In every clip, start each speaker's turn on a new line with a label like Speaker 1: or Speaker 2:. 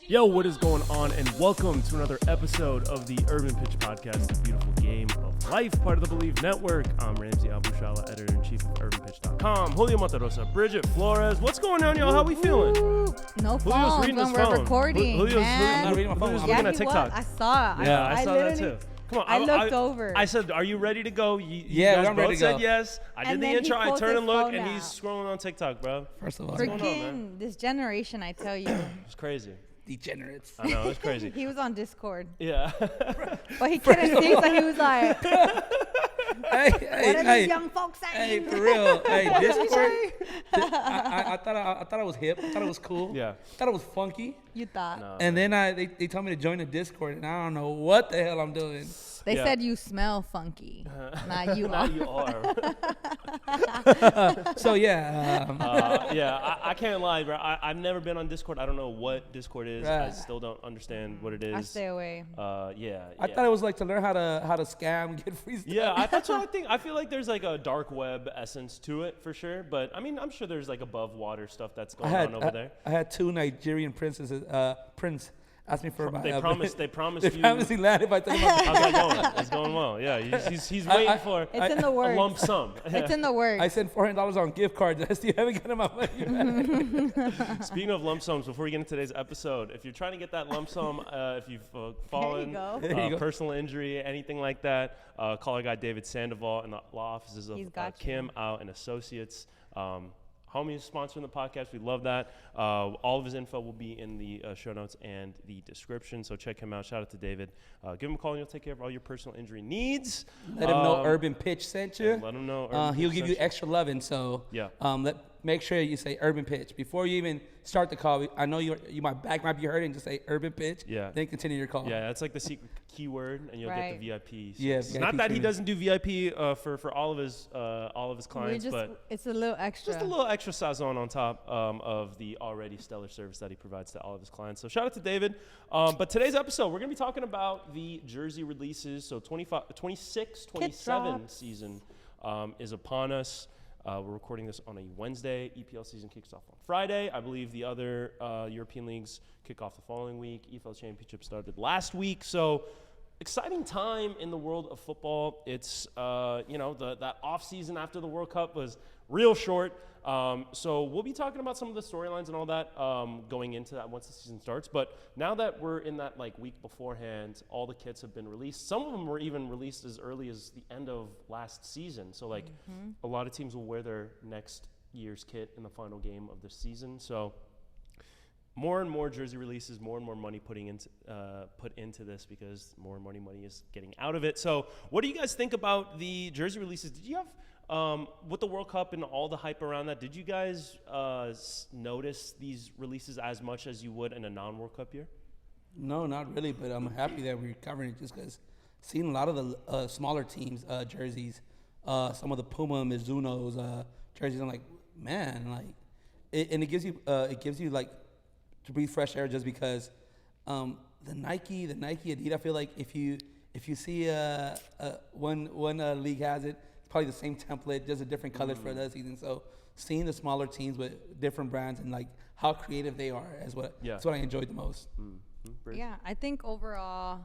Speaker 1: Yo, what is going on? And welcome to another episode of the Urban Pitch Podcast, the beautiful game of life, part of the Believe Network. I'm Ramsey Abushala, editor-in-chief of UrbanPitch.com. Julio Monterosa, Bridget Flores. What's going on, y'all? How we feeling?
Speaker 2: No
Speaker 1: Julio's
Speaker 2: phones
Speaker 1: reading his
Speaker 2: when we're
Speaker 1: phone.
Speaker 2: recording,
Speaker 1: Julio's
Speaker 2: man.
Speaker 3: not reading my phone.
Speaker 1: Julio's
Speaker 3: I'm
Speaker 1: looking
Speaker 2: Yeah,
Speaker 1: at
Speaker 2: he
Speaker 1: TikTok.
Speaker 2: was. I saw it.
Speaker 1: Yeah, I saw that
Speaker 2: literally-
Speaker 1: too. Come on,
Speaker 2: I looked over.
Speaker 1: I said, "Are you ready to go?" You
Speaker 3: Yeah,
Speaker 1: guys
Speaker 3: I'm ready
Speaker 1: both
Speaker 3: to
Speaker 1: said
Speaker 3: go.
Speaker 1: yes. I did
Speaker 2: And
Speaker 1: the
Speaker 2: then he
Speaker 1: intro. I
Speaker 2: pulls
Speaker 1: turn
Speaker 2: his
Speaker 1: and look,
Speaker 2: phone
Speaker 1: and
Speaker 2: out.
Speaker 1: he's scrolling on TikTok, bro.
Speaker 3: First of all,
Speaker 1: going on, man?
Speaker 2: Freaking this generation, I tell you.
Speaker 1: It's crazy.
Speaker 3: degenerates.
Speaker 1: I know, it's crazy.
Speaker 2: He was on Discord,
Speaker 1: Yeah.
Speaker 2: but he couldn't see, so he was like, "What are these young folks
Speaker 3: Hey,
Speaker 2: saying?"
Speaker 3: for real. Hey, Discord. I thought I was hip. I thought it was cool.
Speaker 1: Yeah.
Speaker 3: I thought it was funky.
Speaker 2: You thought.
Speaker 1: No.
Speaker 3: And then they told me to join the Discord, and I don't know what the hell I'm doing.
Speaker 2: They
Speaker 1: Yeah.
Speaker 2: said you smell funky. Not you
Speaker 1: Now
Speaker 2: are.
Speaker 1: you are.
Speaker 3: So yeah,
Speaker 1: I can't lie, bro. I've never been on Discord. I don't know what Discord is. I
Speaker 3: Right.
Speaker 1: still don't understand what it is.
Speaker 2: I stay away.
Speaker 1: Yeah.
Speaker 3: I thought it was like to learn how to scam, get free stuff.
Speaker 1: Yeah, that's what I think. I feel like there's like a dark web essence to it for sure. But I mean, I'm sure there's like above water stuff that's going on over there.
Speaker 3: I had two Nigerian princesses. Prince asked me for my.
Speaker 1: They promised
Speaker 3: They
Speaker 1: you.
Speaker 3: promised he landed if I took him out.
Speaker 1: How's that going? It's going well. Yeah, he's waiting for
Speaker 2: It's in the
Speaker 1: a
Speaker 2: works.
Speaker 1: lump sum.
Speaker 2: It's in the works.
Speaker 3: I sent $400 on gift cards. I still haven't gotten my money back.
Speaker 1: Speaking of lump sums, before we get into today's episode, if you're trying to get that lump sum, if you've fallen,
Speaker 2: go.
Speaker 3: There you go.
Speaker 1: personal injury, anything like that, call our guy David Sandoval in the law offices of
Speaker 2: He's got you.
Speaker 1: Kim Out and Associates. Homie is sponsoring the podcast. We love that. All of his info will be in the show notes and the description, so check him out. Shout out to David. Give him a call, and he'll take care of all your personal injury needs.
Speaker 3: Let him know Urban Pitch sent you.
Speaker 1: Let him know. Urban
Speaker 3: He'll
Speaker 1: Pitch
Speaker 3: give you
Speaker 1: sent you.
Speaker 3: extra loving. So
Speaker 1: Yeah.
Speaker 3: make sure you say Urban Pitch before you even start the call. I know my back might be hurting. Just say Urban Pitch.
Speaker 1: Yeah.
Speaker 3: Then continue your call.
Speaker 1: Yeah, that's like the secret keyword, and you'll
Speaker 2: Right.
Speaker 1: get the VIP.
Speaker 3: Yeah,
Speaker 1: It's
Speaker 3: VIP
Speaker 1: not that he
Speaker 3: treatment.
Speaker 1: doesn't do VIP for all of his
Speaker 2: We
Speaker 1: clients,
Speaker 2: just,
Speaker 1: but
Speaker 2: it's a little extra.
Speaker 1: just a little extra sazon on top of the already stellar service that he provides to all of his clients. So shout out to David. But today's episode, we're going to be talking about the jersey releases. So 26, 27
Speaker 2: drops.
Speaker 1: season is upon us. We're recording this on a Wednesday. EPL season kicks off on Friday. I believe the other European leagues kick off the following week. EFL Championship started last week. So exciting time in the world of football. It's, that off season after the World Cup was real short. So we'll be talking about some of the storylines and all that going into that once the season starts. But now that we're in that like week beforehand, all the kits have been released. Some of them were even released as early as the end of last season. So like a lot of teams will wear their next year's kit in the final game of the season. So more and more jersey releases, more and more money put into this because more money is getting out of it. So what do you guys think about the jersey releases? Did you have with the World Cup and all the hype around that, did you guys notice these releases as much as you would in a non-World Cup year?
Speaker 3: No, not really. But I'm happy that we're covering it just because seeing a lot of the smaller teams jerseys, some of the Puma, Mizuno's jerseys. I'm like, man, like, and it gives you like to breathe fresh air just because the Nike, Adidas. I feel like if you see one league has it, it's probably the same template, just a different colors for the season. So seeing the smaller teams with different brands and like how creative they are that's what I enjoyed the most.
Speaker 2: Yeah, I think overall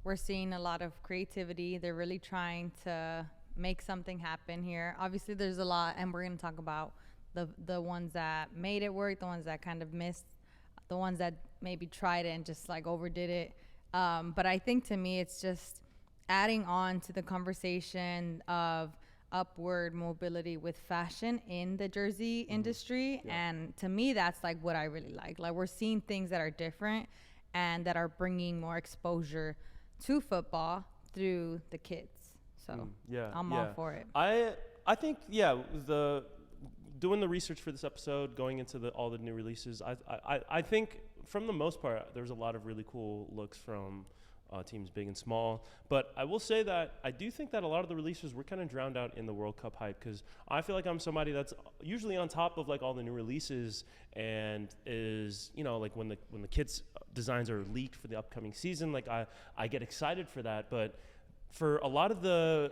Speaker 2: we're seeing a lot of creativity. They're really trying to make something happen here. Obviously, there's a lot, and we're going to talk about the ones that made it work, the ones that kind of missed, the ones that maybe tried it and just like overdid it. But I think to me, it's just adding on to the conversation of upward mobility with fashion in the jersey industry. Yeah. And to me, that's like what I really like. Like we're seeing things that are different and that are bringing more exposure to football through the kids. So I'm all for it.
Speaker 1: I think, doing the research for this episode, going into all the new releases, I think from the most part, there's a lot of really cool looks from teams big and small. But I will say that I do think that a lot of the releases were kind of drowned out in the World Cup hype because I feel like I'm somebody that's usually on top of like all the new releases and is, like when the kids' designs are leaked for the upcoming season, like I get excited for that. But for a lot of the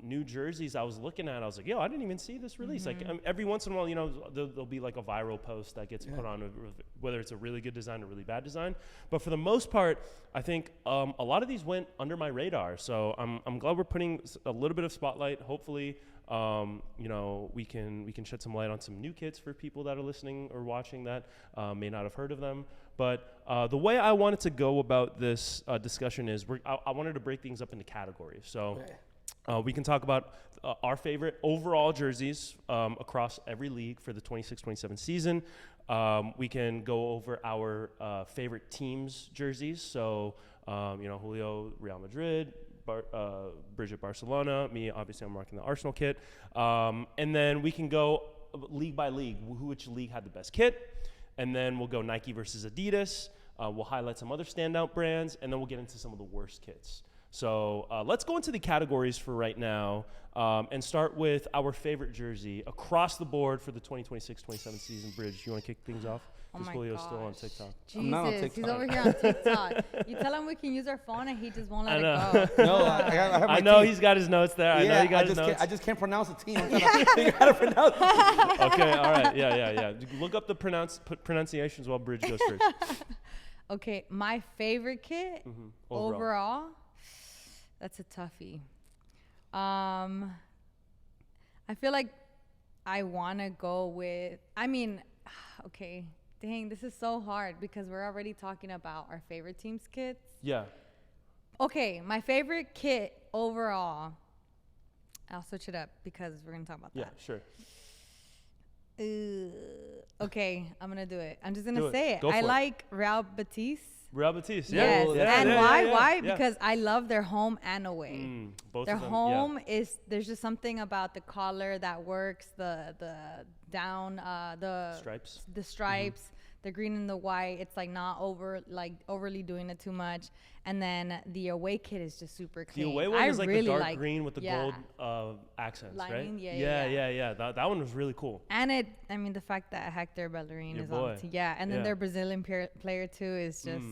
Speaker 1: new jerseys I was looking at, I was like, yo, I didn't even see this release. Like every once in a while, you know, there'll be like a viral post that gets put on, whether it's a really good design or really bad design. But for the most part, I think a lot of these went under my radar. So I'm glad we're putting a little bit of spotlight. Hopefully, you know, we can shed some light on some new kits for people that are listening or watching that may not have heard of them. But the way I wanted to go about this discussion is I wanted to break things up into categories. So we can talk about our favorite overall jerseys across every league for the 26-27 season. We can go over our favorite teams' jerseys. So, you know, Julio, Real Madrid, Bridget, Barcelona. Me, obviously, I'm rocking the Arsenal kit. And then we can go league by league, which league had the best kit. And then we'll go Nike versus Adidas. We'll highlight some other standout brands, and then we'll get into some of the worst kits. So let's go into the categories for right now and start with our favorite jersey across the board for the 2026-27 season. Bridge, you want to kick things off? Because Julio's still on TikTok.
Speaker 2: Jesus,
Speaker 3: I'm not on TikTok.
Speaker 2: he's over here on TikTok. You tell him we can use our phone, and he just won't let it go.
Speaker 3: No, I have my
Speaker 1: I know
Speaker 3: team.
Speaker 1: he's got his notes there. I know he got his notes.
Speaker 3: I just can't pronounce the team. I'm trying to figure out how to pronounce it.
Speaker 1: Okay, all right. Yeah. Look up the pronunciations while Bridge goes first.
Speaker 2: Okay, my favorite kit overall, that's a toughie. I feel like I want to go with, okay, dang, this is so hard because we're already talking about our favorite team's kits.
Speaker 1: Yeah.
Speaker 2: Okay, my favorite kit overall, I'll switch it up because we're going to talk about
Speaker 1: Yeah,
Speaker 2: that.
Speaker 1: sure.
Speaker 2: Okay, I'm going to do it. I'm just going
Speaker 1: Do
Speaker 2: to
Speaker 1: it.
Speaker 2: say it.
Speaker 1: Go for
Speaker 2: I
Speaker 1: it.
Speaker 2: like Real Betis.
Speaker 1: Real Betis.
Speaker 2: Yes.
Speaker 1: Yeah.
Speaker 2: And
Speaker 1: yeah,
Speaker 2: why?
Speaker 1: yeah, yeah,
Speaker 2: Why?
Speaker 1: yeah.
Speaker 2: Because I love their home and away.
Speaker 1: Both
Speaker 2: Their
Speaker 1: of them,
Speaker 2: home is, there's just something about the collar that works, the down, the
Speaker 1: Stripes.
Speaker 2: the stripes, the green and the white. It's like not overly doing it too much. And then the away kit is just super
Speaker 1: The
Speaker 2: clean.
Speaker 1: away one
Speaker 2: I
Speaker 1: is like
Speaker 2: really
Speaker 1: the dark green with the
Speaker 2: yeah.
Speaker 1: gold accents,
Speaker 2: Lining,
Speaker 1: right?
Speaker 2: yeah.
Speaker 1: That one was really cool.
Speaker 2: And the fact that Hector Bellerin
Speaker 1: Your
Speaker 2: is
Speaker 1: boy.
Speaker 2: on the team. Yeah, and then
Speaker 1: Yeah.
Speaker 2: their Brazilian player too is just,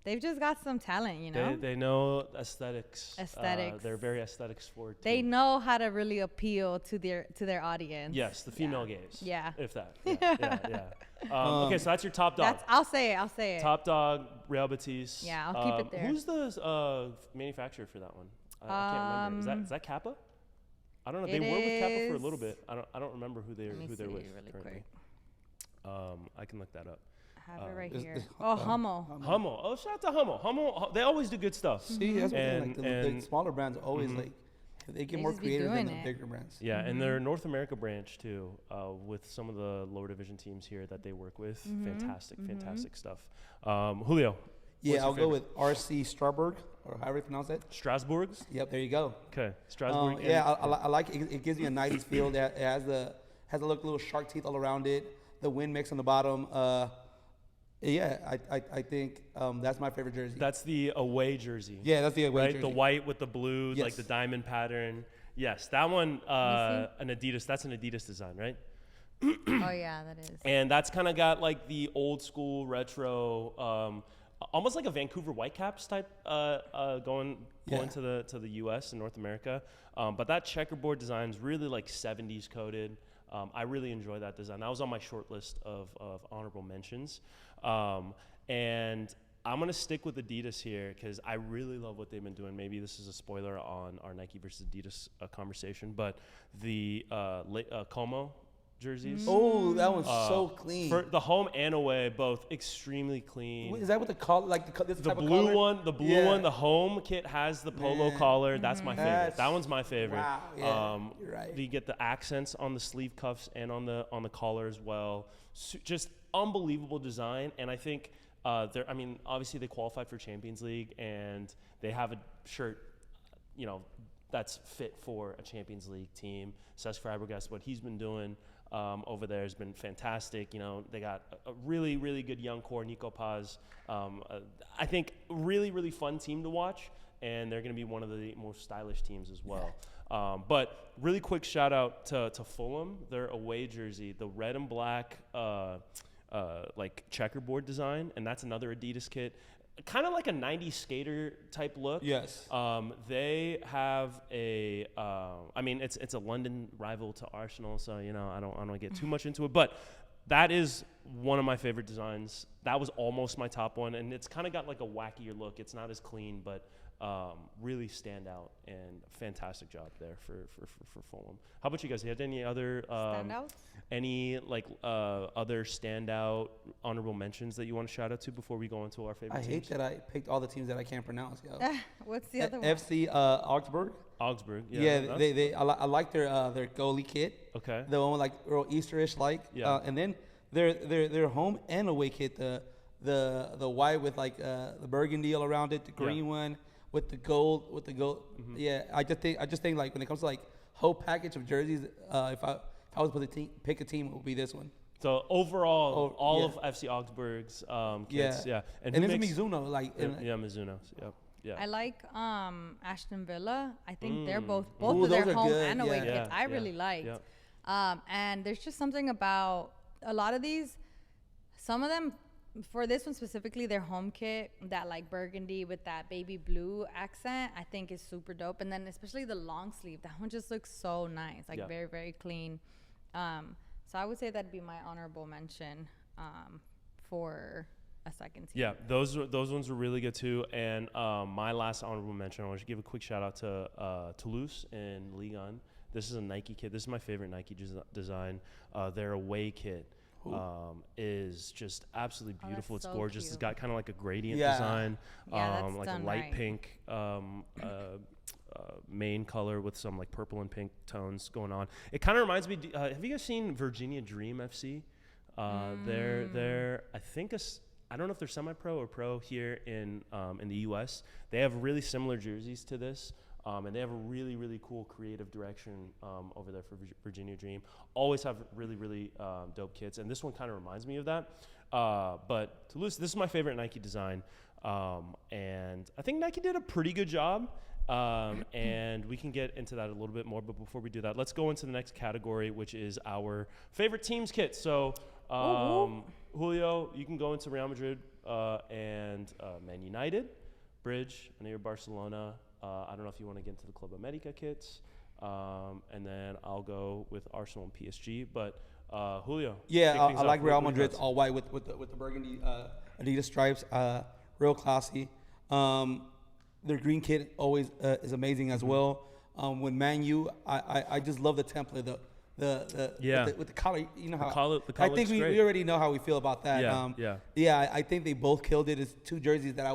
Speaker 2: they've just got some talent, you know?
Speaker 1: They know aesthetics.
Speaker 2: Aesthetics.
Speaker 1: They're very aesthetics forward.
Speaker 2: They
Speaker 1: team.
Speaker 2: know how to really appeal to their audience.
Speaker 1: Yes, the female gaze.
Speaker 2: Yeah.
Speaker 1: If that. Yeah. Okay, so that's your top dog.
Speaker 2: I'll say it.
Speaker 1: Top dog, Real Betis.
Speaker 2: Yeah, I'll keep it there.
Speaker 1: Who's the manufacturer for that one? I can't remember. Is that Kappa? I don't know. They were with Kappa for a little bit. I don't remember who they're with
Speaker 2: really
Speaker 1: currently.
Speaker 2: quick.
Speaker 1: I can look that up.
Speaker 2: I have it right
Speaker 3: is-
Speaker 2: here.
Speaker 3: is-
Speaker 2: Hummel.
Speaker 1: Hummel. Oh, shout out to Hummel. Hummel, they always do good stuff.
Speaker 3: See, that's what I'm
Speaker 1: And-
Speaker 3: saying, like the
Speaker 1: and-
Speaker 3: smaller brands always like they get
Speaker 2: They
Speaker 3: more
Speaker 2: just be
Speaker 3: creative than
Speaker 2: doing
Speaker 3: the
Speaker 2: it.
Speaker 3: bigger brands.
Speaker 1: Yeah, and their North America branch too, with some of the lower division teams here that they work with. Fantastic stuff. Julio. what's
Speaker 3: Yeah,
Speaker 1: your
Speaker 3: I'll go
Speaker 1: favorite?
Speaker 3: with RC Strasbourg, or however you pronounce it.
Speaker 1: Strasbourg's.
Speaker 3: Yep, there you go.
Speaker 1: Okay, Strasbourg.
Speaker 3: Yeah, I like it. It gives me a 90s feel. It has the little shark teeth all around it. The wind mix on the bottom. Yeah, I think that's my favorite jersey.
Speaker 1: That's the away jersey.
Speaker 3: Yeah, that's the away
Speaker 1: right?
Speaker 3: jersey.
Speaker 1: The white with the blue, like
Speaker 3: Yes.
Speaker 1: the diamond pattern. Yes, that one.
Speaker 2: Let
Speaker 1: An Adidas. That's an Adidas design, right?
Speaker 2: Oh yeah, that is.
Speaker 1: And that's kind of got like the old school retro, almost like a Vancouver Whitecaps type going to the U.S. and North America. But that checkerboard design is really like 70s coded. I really enjoy that design. That was on my short list of honorable mentions. And I'm going to stick with Adidas here because I really love what they've been doing. Maybe this is a spoiler on our Nike versus Adidas conversation, but the Como jerseys.
Speaker 3: Oh, that one's so clean.
Speaker 1: For the home and away, both extremely clean.
Speaker 3: Is that what the collar, like this
Speaker 1: The
Speaker 3: type
Speaker 1: blue
Speaker 3: of collar?
Speaker 1: one, the home kit has the polo
Speaker 3: Man.
Speaker 1: collar. That's my favorite.
Speaker 3: That's-
Speaker 1: That one's my favorite.
Speaker 3: Wow, yeah, you're right.
Speaker 1: You get the accents on the sleeve cuffs and on the collar as well. Just unbelievable design, and I think obviously they qualified for Champions League, and they have a shirt, that's fit for a Champions League team. Cesc Fabregas, what he's been doing over there has been fantastic. They got a really, really good young core. Nico Paz, I think, really, really fun team to watch, and they're going to be one of the most stylish teams as well. But really quick shout out to Fulham, their away jersey, the red and black like checkerboard design, and that's another Adidas kit. kind of like a 90s skater type look.
Speaker 3: Yes.
Speaker 1: They have a, I mean, it's a London rival to Arsenal, so you know I don't want to get too much into it, but that is one of my favorite designs. That was almost my top one, and it's kind of got like a wackier look. It's not as clean, but really stand out, and fantastic job there for Fulham. How about you guys? You had any other
Speaker 2: Standouts?
Speaker 1: any like other standout honorable mentions that you want to shout out to before we go into our favorite
Speaker 3: I
Speaker 1: teams?
Speaker 3: hate that I picked all the teams that I can't pronounce. Yo.
Speaker 2: What's the other one?
Speaker 3: FC Augsburg.
Speaker 1: Augsburg.
Speaker 3: Yeah,
Speaker 1: that's-
Speaker 3: I like their goalie kit.
Speaker 1: Okay.
Speaker 3: The one with like real Easterish like.
Speaker 1: Yeah.
Speaker 3: And then their home and away kit, the white with like the burgundy all around it, the green one with the gold
Speaker 1: Mm-hmm.
Speaker 3: Yeah, I just think like when it comes to like whole package of jerseys, if I was to pick a team, it would be this one.
Speaker 1: So overall, all
Speaker 3: yeah.
Speaker 1: of FC Augsburg's kits, yeah.
Speaker 3: And
Speaker 1: who
Speaker 3: it's
Speaker 1: makes-
Speaker 3: Mizuno, like
Speaker 1: Mizuno. Yep. Yeah.
Speaker 2: I like Aston Villa. I think they're both
Speaker 3: Ooh,
Speaker 2: of their
Speaker 3: those are
Speaker 2: home
Speaker 3: good,
Speaker 2: and away
Speaker 3: yeah.
Speaker 2: kits. I really liked.
Speaker 1: Yeah.
Speaker 2: And there's just something about a lot of these. Some of them, for this one specifically, their home kit, that like burgundy with that baby blue accent, I think is super dope. And then especially the long sleeve, that one just looks so nice, like very, very clean. So I would say that'd be my honorable mention for a second team.
Speaker 1: Yeah, those ones were really good too. And my last honorable mention, I want to give a quick shout out to Toulouse and Ligue 1. This is a Nike kit. This is my favorite Nike design. Their away kit is just absolutely beautiful. It's
Speaker 2: so
Speaker 1: gorgeous.
Speaker 2: cute.
Speaker 1: It's got kind of like a gradient
Speaker 3: Yeah.
Speaker 1: design,
Speaker 2: Yeah, that's
Speaker 1: like a
Speaker 2: done
Speaker 1: light
Speaker 2: right.
Speaker 1: pink main color with some like purple and pink tones going on. It kind of reminds me. Have you guys seen Virginia Dream FC? They're I think I don't know if they're semi-pro or pro here in the U.S. They have really similar jerseys to this, and they have a really, really cool creative direction over there for Virginia Dream. Always have really, really dope kits, and this one kind of reminds me of that. But Toulouse, this is my favorite Nike design, and I think Nike did a pretty good job. And we can get into that a little bit more, but before we do that, let's go into the next category, which is our favorite teams kits. So, Julio, you can go into Real Madrid and Man United, Bridge, I know you're Barcelona. I don't know if you want to get into the Club America kits, and then I'll go with Arsenal and PSG. But Julio,
Speaker 3: Yeah,
Speaker 1: kick
Speaker 3: I
Speaker 1: things
Speaker 3: like
Speaker 1: off.
Speaker 3: Real
Speaker 1: What are your
Speaker 3: Madrid's
Speaker 1: thoughts?
Speaker 3: all white with the burgundy Adidas stripes. Real classy. Their green kit always is amazing as well. When Man U, I just love the template. With the collar, you know how
Speaker 1: collar
Speaker 3: I think
Speaker 1: looks
Speaker 3: we
Speaker 1: great.
Speaker 3: already know how we feel about that. I think they both killed it. It's two jerseys that I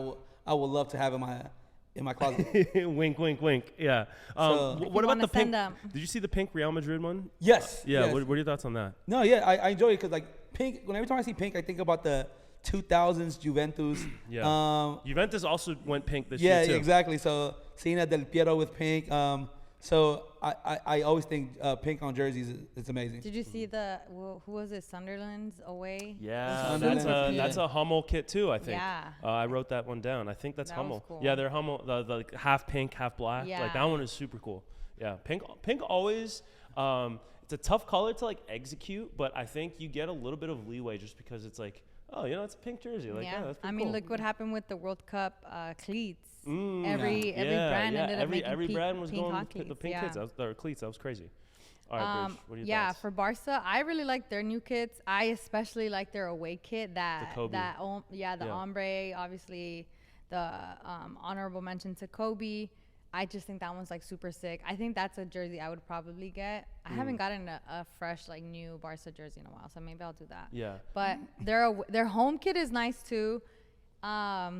Speaker 3: would love to have in my closet.
Speaker 1: Wink, wink, wink. Yeah.
Speaker 3: So-
Speaker 1: What about the pink?
Speaker 2: send 'em.
Speaker 1: Did you see the pink Real Madrid one?
Speaker 3: Yes.
Speaker 1: Yeah.
Speaker 3: yes.
Speaker 1: What are your thoughts on that?
Speaker 3: No, yeah, I enjoy it because like pink. Every time I see pink, I think about the 2000s Juventus.
Speaker 1: Yeah. Juventus also went pink this
Speaker 3: Yeah,
Speaker 1: year too.
Speaker 3: exactly. So seeing that Del Piero with pink, so I always think pink on jerseys is amazing.
Speaker 2: Did you see who was it? Sunderland's away?
Speaker 1: Yeah,
Speaker 3: Sunderland.
Speaker 1: that's a Hummel kit too. I think.
Speaker 2: Yeah.
Speaker 1: I wrote that one down. I think that's
Speaker 2: That was
Speaker 1: Hummel.
Speaker 2: cool.
Speaker 1: Yeah, they're Hummel. The like half pink, half black. Like
Speaker 2: Yeah.
Speaker 1: that one is super cool. Yeah, pink always. It's a tough color to like execute, but I think you get a little bit of leeway just because it's like, oh, it's a pink jersey. Like, yeah, that's pretty
Speaker 2: I mean,
Speaker 1: cool.
Speaker 2: look what happened with the World Cup cleats.
Speaker 1: Mm,
Speaker 2: Every brand ended up making
Speaker 1: every brand was
Speaker 2: pink
Speaker 1: going
Speaker 2: hot
Speaker 1: with the
Speaker 2: cleats,
Speaker 1: pink
Speaker 2: yeah.
Speaker 1: kits. Or cleats. That was crazy. All right, Bridge, what are your
Speaker 2: Yeah,
Speaker 1: thoughts?
Speaker 2: for Barca, I really like their new kits. I especially like their away kit.
Speaker 1: The Kobe.
Speaker 2: The ombre. Obviously, the honorable mention to Kobe. I just think that one's like super sick. I think that's a jersey I would probably get. I haven't gotten a fresh like new Barca jersey in a while, so maybe I'll do that.
Speaker 1: Yeah.
Speaker 2: But their home kit is nice too. I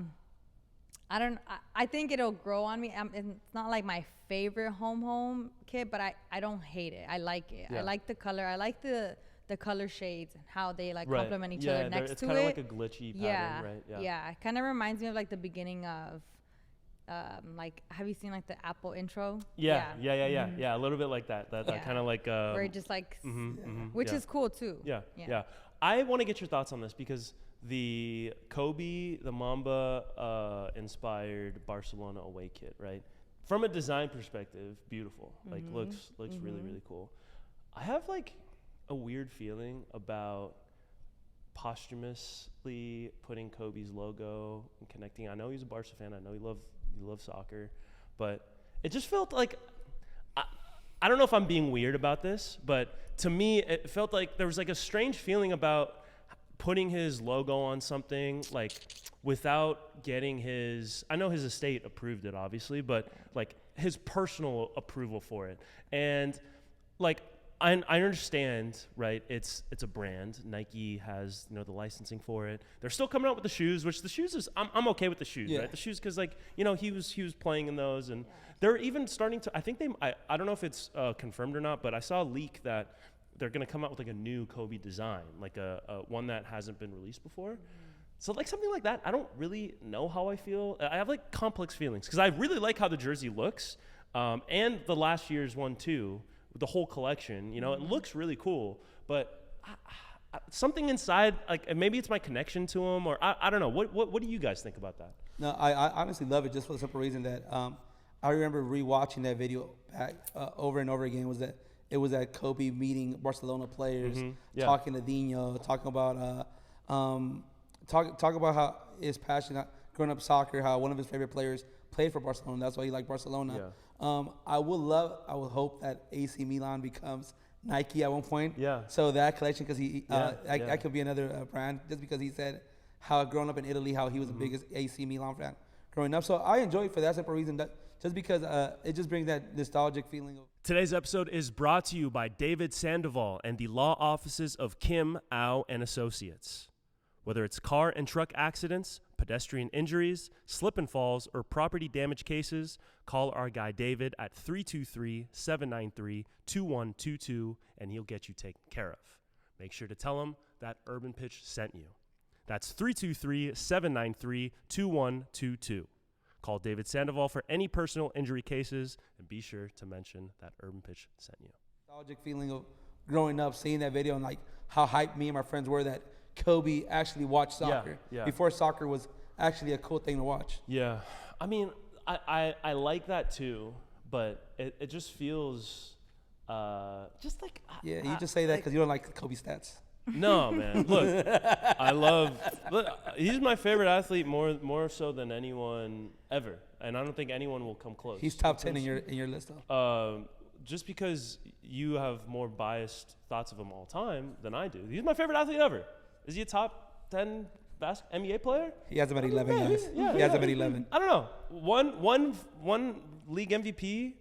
Speaker 2: think it'll grow on me. It's not like my favorite home kit, but I don't hate it. I like it.
Speaker 1: Yeah.
Speaker 2: I like the color. I like the color shades and how they like
Speaker 1: Right.
Speaker 2: complement each
Speaker 1: Yeah,
Speaker 2: other next
Speaker 1: it's
Speaker 2: to
Speaker 1: kind of
Speaker 2: it.
Speaker 1: like a glitchy pattern, right?
Speaker 2: Yeah. It kind of reminds me of like the beginning of like, have you seen like the Apple intro?
Speaker 1: Yeah. A little bit like that. That
Speaker 2: Yeah.
Speaker 1: kind of like.
Speaker 2: Where it just like, which
Speaker 1: yeah.
Speaker 2: is cool too.
Speaker 1: Yeah. I want to get your thoughts on this because the Kobe, the Mamba inspired Barcelona away kit, right? From a design perspective, beautiful. Like looks really, really cool. I have like a weird feeling about posthumously putting Kobe's logo and connecting. I know he's a Barca fan. I know he loves soccer, but it just felt like I don't know if I'm being weird about this, but to me it felt like there was like a strange feeling about putting his logo on something like without getting I know his estate approved it obviously, but like his personal approval for it. And like I understand, right? It's a brand. Nike has, the licensing for it. They're still coming out with the shoes, which the shoes is I'm okay with the shoes, right? The shoes because like he was playing in those, and they're even starting to. I think I don't know if it's confirmed or not, but I saw a leak that they're gonna come out with like a new Kobe design, like a one that hasn't been released before. So like something like that, I don't really know how I feel. I have like complex feelings because I really like how the jersey looks, and the last year's one too. The whole collection, it looks really cool, but something inside, like maybe it's my connection to him, or I don't know. What do you guys think about that?
Speaker 3: No, I honestly love it just for the simple reason that I remember rewatching that video back over and over again. Was that it was at Kobe meeting Barcelona players, talking to Dino, talking about talk about how his passion growing up soccer, how one of his favorite players played for Barcelona. That's why he liked Barcelona.
Speaker 1: Yeah.
Speaker 3: I would hope that AC Milan becomes Nike at one point.
Speaker 1: Yeah.
Speaker 3: So that collection, because that could be another brand, just because he said how growing up in Italy, how he was the biggest AC Milan fan growing up. So I enjoy it for that simple reason, that just because it just brings that nostalgic feeling.
Speaker 1: Today's episode is brought to you by David Sandoval and the law offices of Kim, Au, and Associates. Whether it's car and truck accidents, pedestrian injuries, slip and falls, or property damage cases, call our guy David at 323-793-2122 and he'll get you taken care of. Make sure to tell him that Urban Pitch sent you. That's 323-793-2122. Call David Sandoval for any personal injury cases and be sure to mention that Urban Pitch sent you.
Speaker 3: Nostalgic feeling of growing up, seeing that video, and like how hyped me and my friends were that Kobe actually watched soccer before soccer was actually a cool thing to watch.
Speaker 1: Yeah. I mean, I like that too, but it just feels just like...
Speaker 3: You just say that because you don't like Kobe stats.
Speaker 1: No, man. Look, he's my favorite athlete more so than anyone ever, and I don't think anyone will come close.
Speaker 3: He's top 10 in your list, though.
Speaker 1: Just because you have more biased thoughts of him all time than I do. He's my favorite athlete ever. Is he a top 10 NBA player?
Speaker 3: He has about 11, guys. He has about 11.
Speaker 1: I don't know. One league MVP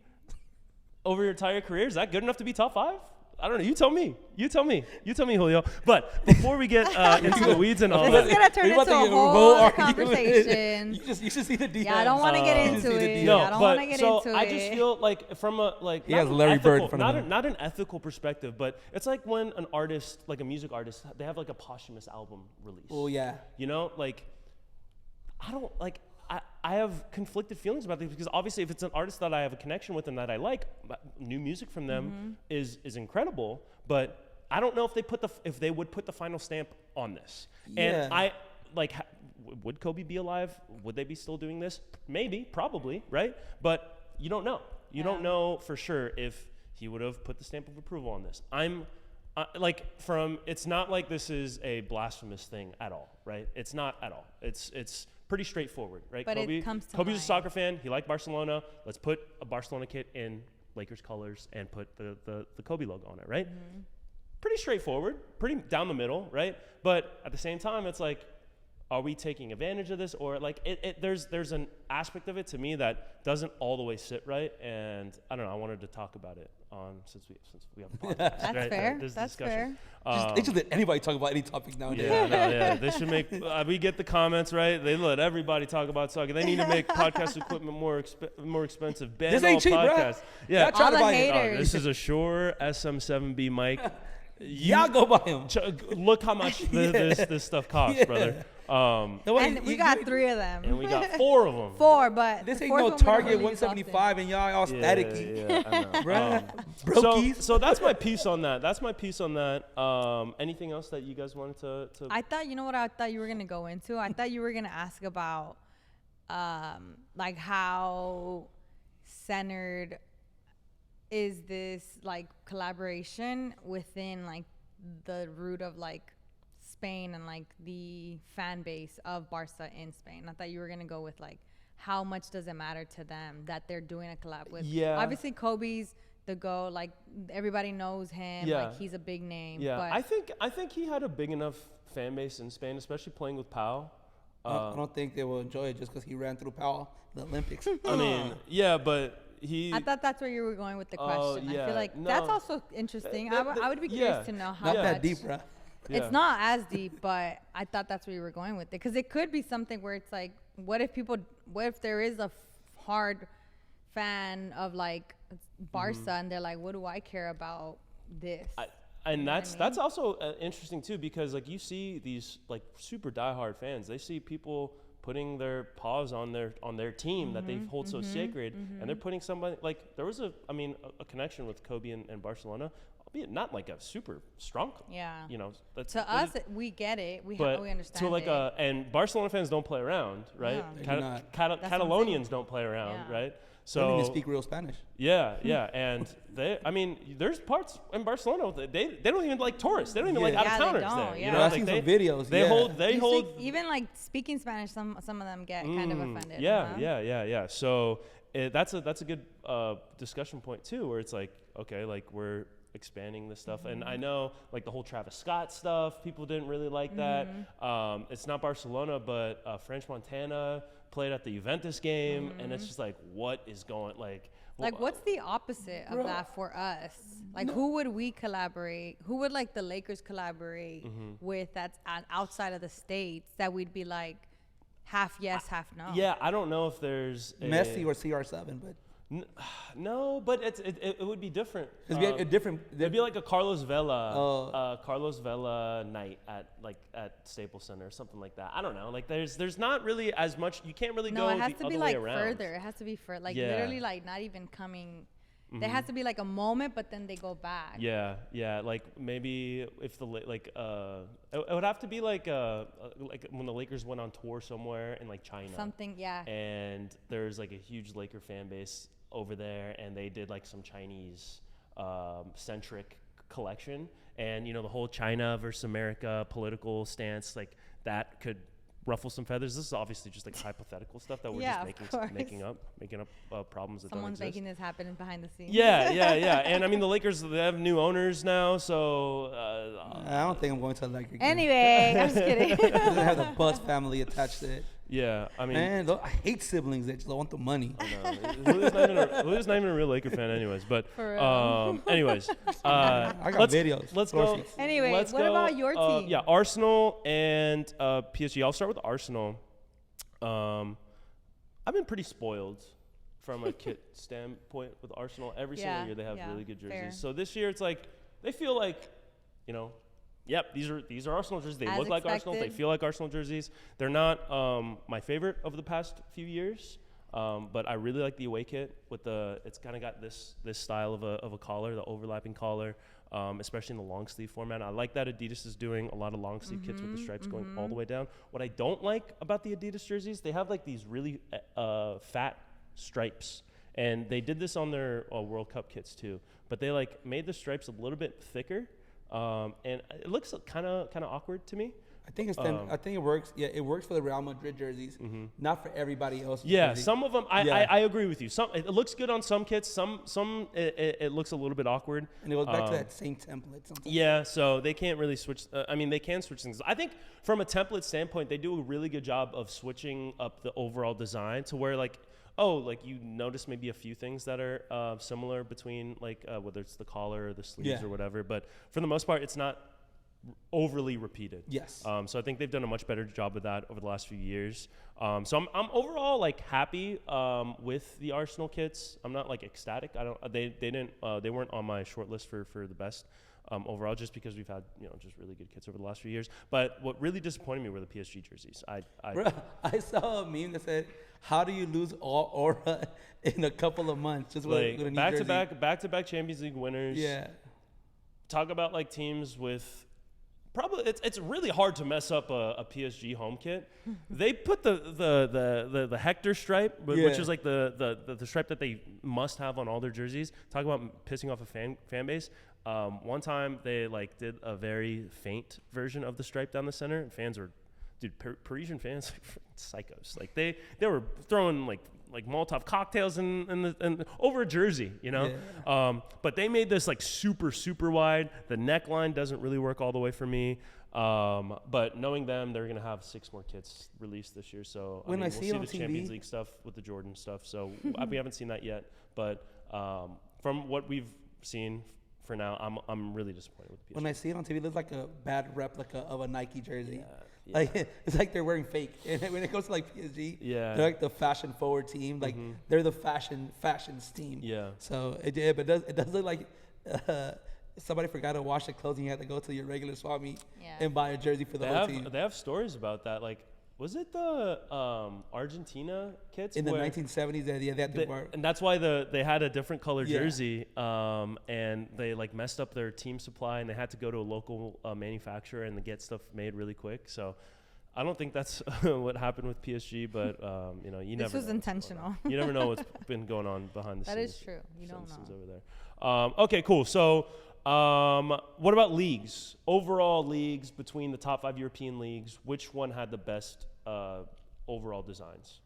Speaker 1: over your entire career, is that good enough to be top 5? I don't know. You tell me, Julio. But before we get into the weeds and all
Speaker 2: this
Speaker 1: that,
Speaker 2: is gonna turn into a whole other conversation.
Speaker 3: You should see the DMs.
Speaker 2: Yeah, I don't want to get into it.
Speaker 1: No,
Speaker 2: I don't want to get into it.
Speaker 1: I just feel like from a
Speaker 3: he has Larry Bird in front of him.
Speaker 1: Not an ethical perspective, but it's like when an artist, like a music artist, they have like a posthumous album release.
Speaker 3: Oh yeah.
Speaker 1: Like I don't like. I have conflicted feelings about this because obviously if it's an artist that I have a connection with and that I like, new music from them is incredible. But I don't know if they would put the final stamp on this.
Speaker 3: Yeah.
Speaker 1: And I like, would Kobe be alive? Would they be still doing this? Maybe, probably, right? But you don't know. You don't know for sure if he would have put the stamp of approval on this. It's not like this is a blasphemous thing at all, right? It's not at all. It's pretty straightforward, right?
Speaker 2: But it comes to
Speaker 1: Kobe's
Speaker 2: mind.
Speaker 1: a soccer fan. He liked Barcelona. Let's put a Barcelona kit in Lakers colors and put the Kobe logo on it, right? Mm-hmm. Pretty straightforward, pretty down the middle, right? But at the same time, it's like, are we taking advantage of this? Or like there's an aspect of it to me that doesn't all the way sit right. And I don't know, I wanted to talk about it since we have a podcast.
Speaker 2: That's
Speaker 1: right?
Speaker 2: fair.
Speaker 1: This
Speaker 2: That's
Speaker 1: discussion.
Speaker 2: fair.
Speaker 3: They just let anybody talk about any topic nowadays.
Speaker 1: Yeah, they should make. We get the comments right. They let everybody talk about soccer. They need to make podcast equipment more expensive. Ban
Speaker 3: This ain't
Speaker 1: all
Speaker 3: cheap,
Speaker 1: podcasts.
Speaker 3: bro.
Speaker 1: Yeah,
Speaker 3: Y'all try
Speaker 2: All
Speaker 3: to
Speaker 2: the
Speaker 3: buy it.
Speaker 2: haters.
Speaker 1: this is a Shure SM7B mic.
Speaker 3: Y'all go buy him.
Speaker 1: Look how much this stuff costs, brother.
Speaker 3: No,
Speaker 2: And we got 3 of them.
Speaker 1: And we got 4 of them.
Speaker 2: 4, but
Speaker 3: This
Speaker 2: the
Speaker 3: ain't
Speaker 2: fourth
Speaker 3: no
Speaker 2: one we don't
Speaker 3: Target
Speaker 2: really use often.
Speaker 3: 175 and y'all all staticky.
Speaker 1: Yeah, I know.
Speaker 3: Bruh.
Speaker 1: So,
Speaker 3: Brokies.
Speaker 1: so that's my piece on that. Anything else that you guys wanted to?
Speaker 2: I thought, you know what I thought you were going to go into? I thought you were going to ask about like how centered is this like collaboration within like the root of like Spain and like the fan base of Barca in Spain. I thought you were gonna go with like how much does it matter to them that they're doing a collab with.
Speaker 1: Yeah.
Speaker 2: Obviously, Kobe's the go. Like everybody knows him.
Speaker 1: Yeah.
Speaker 2: Like he's a big name.
Speaker 1: Yeah,
Speaker 2: But
Speaker 1: I think he had a big enough fan base in Spain, especially playing with Pau.
Speaker 3: I don't think they will enjoy it just because he ran through Powell the Olympics.
Speaker 1: I mean, yeah, but he.
Speaker 2: I thought that's where you were going with the question. I
Speaker 1: yeah.
Speaker 2: feel like
Speaker 1: No.
Speaker 2: that's also interesting. I would be curious to know how
Speaker 3: Not
Speaker 2: much.
Speaker 3: that deep, bro.
Speaker 1: Yeah.
Speaker 2: It's not as deep, but I thought that's where you were going with it. Because it could be something where it's like, what if there is a hard fan of like Barca and they're like, what do I care about this?
Speaker 1: And
Speaker 2: know what I
Speaker 1: that's
Speaker 2: mean?
Speaker 1: also interesting too, because like you see these like super diehard fans, they see people putting their paws on their team that they hold so sacred, and they're putting somebody like there was a connection with Kobe and Barcelona, albeit not like a super strong.
Speaker 2: Yeah.
Speaker 1: You know, that's
Speaker 2: To us, we get it. We understand
Speaker 1: to like
Speaker 2: it.
Speaker 1: and Barcelona fans don't play around, right?
Speaker 2: No.
Speaker 3: They do not.
Speaker 2: what I'm saying.
Speaker 1: Catalonians don't play around,
Speaker 2: Yeah.
Speaker 1: right?
Speaker 3: They don't even
Speaker 1: So
Speaker 3: speak real Spanish.
Speaker 1: yeah, and there's parts in Barcelona that they don't even like tourists. They don't even like
Speaker 3: Yeah.
Speaker 1: out of
Speaker 2: Yeah, they
Speaker 1: towners
Speaker 2: don't,
Speaker 1: there.
Speaker 2: yeah.
Speaker 1: You know,
Speaker 3: I've
Speaker 1: like
Speaker 3: seen
Speaker 1: they,
Speaker 3: some videos.
Speaker 1: They
Speaker 3: yeah.
Speaker 1: hold
Speaker 2: Even like speaking Spanish, some of them get kind of offended.
Speaker 1: Yeah,
Speaker 2: huh?
Speaker 1: yeah. So that's a good discussion point too, where it's like, okay, like we're expanding this stuff, and I know like the whole Travis Scott stuff, people didn't really like that. It's not Barcelona, but French Montana played at the Juventus game, and it's just like, what is going like?
Speaker 2: Like, what's the opposite of
Speaker 3: Bro.
Speaker 2: that for us? Like, who would we collaborate? Who would like the Lakers collaborate with that's outside of the States that we'd be like half yes, half no?
Speaker 1: Yeah, I don't know if there's
Speaker 3: Messi or CR7, but
Speaker 1: no, but it would be different.
Speaker 3: it'd be a different.
Speaker 1: It'd be like a Carlos Vela night at Staples Center or something like that. I don't know. Like there's not really as much. You can't really
Speaker 2: No,
Speaker 1: go
Speaker 2: it has
Speaker 1: the
Speaker 2: to
Speaker 1: other
Speaker 2: be
Speaker 1: way
Speaker 2: like
Speaker 1: around.
Speaker 2: further. It has to be like
Speaker 1: Yeah.
Speaker 2: literally like not even coming. There has to be like a moment, but then they go back.
Speaker 1: Yeah. Like maybe if it would have to be like when the Lakers went on tour somewhere in like China.
Speaker 2: Something, yeah.
Speaker 1: And there's like a huge Laker fan base over there, and they did like some Chinese centric collection, and you know the whole China versus America political stance, like that could ruffle some feathers. This is obviously just like hypothetical stuff that we're
Speaker 2: Yeah,
Speaker 1: just
Speaker 2: of course.
Speaker 1: making up problems that
Speaker 2: Someone's
Speaker 1: don't exist.
Speaker 2: making this happen behind the scenes.
Speaker 1: Yeah. And I mean the Lakers, they have new owners now, so
Speaker 3: I don't think I'm going to like your game.
Speaker 2: Anyway, I'm just kidding.
Speaker 3: It doesn't have the Buzz family attached to it.
Speaker 1: yeah. I mean,
Speaker 3: Man, I hate siblings that just want the money.
Speaker 1: Julio's not even a real Laker fan, anyways. But
Speaker 2: For real.
Speaker 1: anyways,
Speaker 3: I got videos.
Speaker 1: Let's go.
Speaker 3: Sources.
Speaker 2: Anyway,
Speaker 1: let's
Speaker 2: what
Speaker 1: go,
Speaker 2: about your team?
Speaker 1: Yeah, Arsenal and PSG. I'll start with Arsenal. I've been pretty spoiled from a kit standpoint with Arsenal. Every single year they have really good jerseys.
Speaker 2: fair.
Speaker 1: So this year it's like they feel like, you know, yep, these are Arsenal jerseys. They
Speaker 2: As
Speaker 1: look like Arsenal. They
Speaker 2: expected.
Speaker 1: feel like Arsenal jerseys. They're not my favorite of the past few years. But I really like the away kit with it's kind of got this style of a collar, the overlapping collar, especially in the long sleeve format. I like that Adidas is doing a lot of long sleeve kits with the stripes going all the way down. What I don't like about the Adidas jerseys, they have like these really fat stripes. And they did this on their World Cup kits too. But they like made the stripes a little bit thicker. And it looks kind of awkward to me.
Speaker 3: I think I think it works. Yeah, it works for the Real Madrid jerseys, not for everybody else.
Speaker 1: Yeah,
Speaker 3: jersey.
Speaker 1: some of them,
Speaker 3: Yeah.
Speaker 1: I agree with you. Some it looks good on some kits. Some it looks a little bit awkward.
Speaker 3: And it goes back to that same template. Sometimes.
Speaker 1: Yeah, so they can't really switch. They can switch things. I think from a template standpoint, they do a really good job of switching up the overall design to where like you notice maybe a few things that are similar between like whether it's the collar or the sleeves or whatever. But for the most part, it's not overly repeated.
Speaker 3: Yes.
Speaker 1: So I think they've done a much better job with that over the last few years. So I'm overall like happy with the Arsenal kits. I'm not like ecstatic. They weren't on my short list for the best overall, just because we've had just really good kits over the last few years. But what really disappointed me were the PSG jerseys.
Speaker 3: Bro, I saw a meme that said, "How do you lose all aura in a couple of months?" Just with a new jersey.
Speaker 1: back to back Champions League winners.
Speaker 3: Yeah.
Speaker 1: Talk about like teams with probably it's really hard to mess up a PSG home kit. They put the Hector stripe, which is like the stripe that they must have on all their jerseys. Talk about pissing off a fan base. One time they like did a very faint version of the stripe down the center. Fans were, dude, Parisian fans, psychos. Like they were throwing like Molotov cocktails and over a jersey, you know. Yeah. But they made this like super wide. The neckline doesn't really work all the way for me. But knowing them, they're gonna have 6 more kits released this year. So
Speaker 3: when we'll see
Speaker 1: the
Speaker 3: TV,
Speaker 1: Champions League stuff with the Jordan stuff. So we haven't seen that yet. But from what we've seen for now, I'm really disappointed with PSG.
Speaker 3: When I see it on TV, it looks like a bad replica of a Nike jersey.
Speaker 1: Yeah.
Speaker 3: Like it's like they're wearing fake. And when it goes to like PSG,
Speaker 1: they're
Speaker 3: like the fashion forward team. Like they're the fashions team.
Speaker 1: Yeah.
Speaker 3: So it does look like somebody forgot to wash the clothes and you had to go to your regular swap meet and buy a jersey for the whole team.
Speaker 1: They have stories about that. Like, was it the Argentina kits
Speaker 3: in the 1970s? They had to wear,
Speaker 1: and that's why they had a different color jersey. And they like messed up their team supply, and they had to go to a local manufacturer and get stuff made really quick. So I don't think that's what happened with PSG, but you know, you never.
Speaker 2: This was intentional.
Speaker 1: You never know what's been going on behind the scenes.
Speaker 2: That is true. You don't know.
Speaker 1: Over there. Okay, cool. So. What about leagues? Overall leagues between the top 5 European leagues, which one had the best overall designs?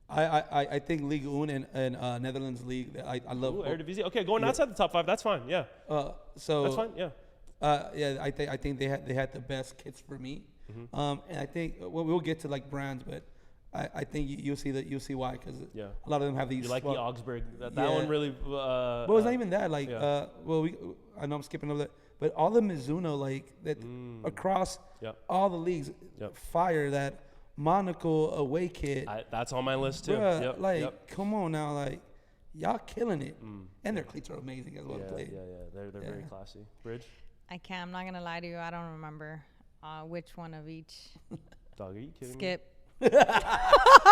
Speaker 3: I think Ligue 1 and Netherlands League. I love.
Speaker 1: Ooh, Eredivisie. Okay, going outside the top 5, that's fine. Yeah.
Speaker 3: So
Speaker 1: that's fine. Yeah.
Speaker 3: I think they had the best kits for me. And I think we'll get to like brands, but I think you'll see why, because a lot of them have these.
Speaker 1: You like the Augsburg? That one really.
Speaker 3: But it's not even that. Like, I know I'm skipping over that, but all the Mizuno like that across all the leagues, fire that Monaco away kit.
Speaker 1: That's on my list too.
Speaker 3: Bruh, come on now, like y'all killing it, and their cleats are amazing as well to play.
Speaker 1: They're very classy. Bridge.
Speaker 2: I can't. I'm not gonna lie to you. I don't remember which one of each.
Speaker 1: Dog, are you kidding me?
Speaker 2: Skip.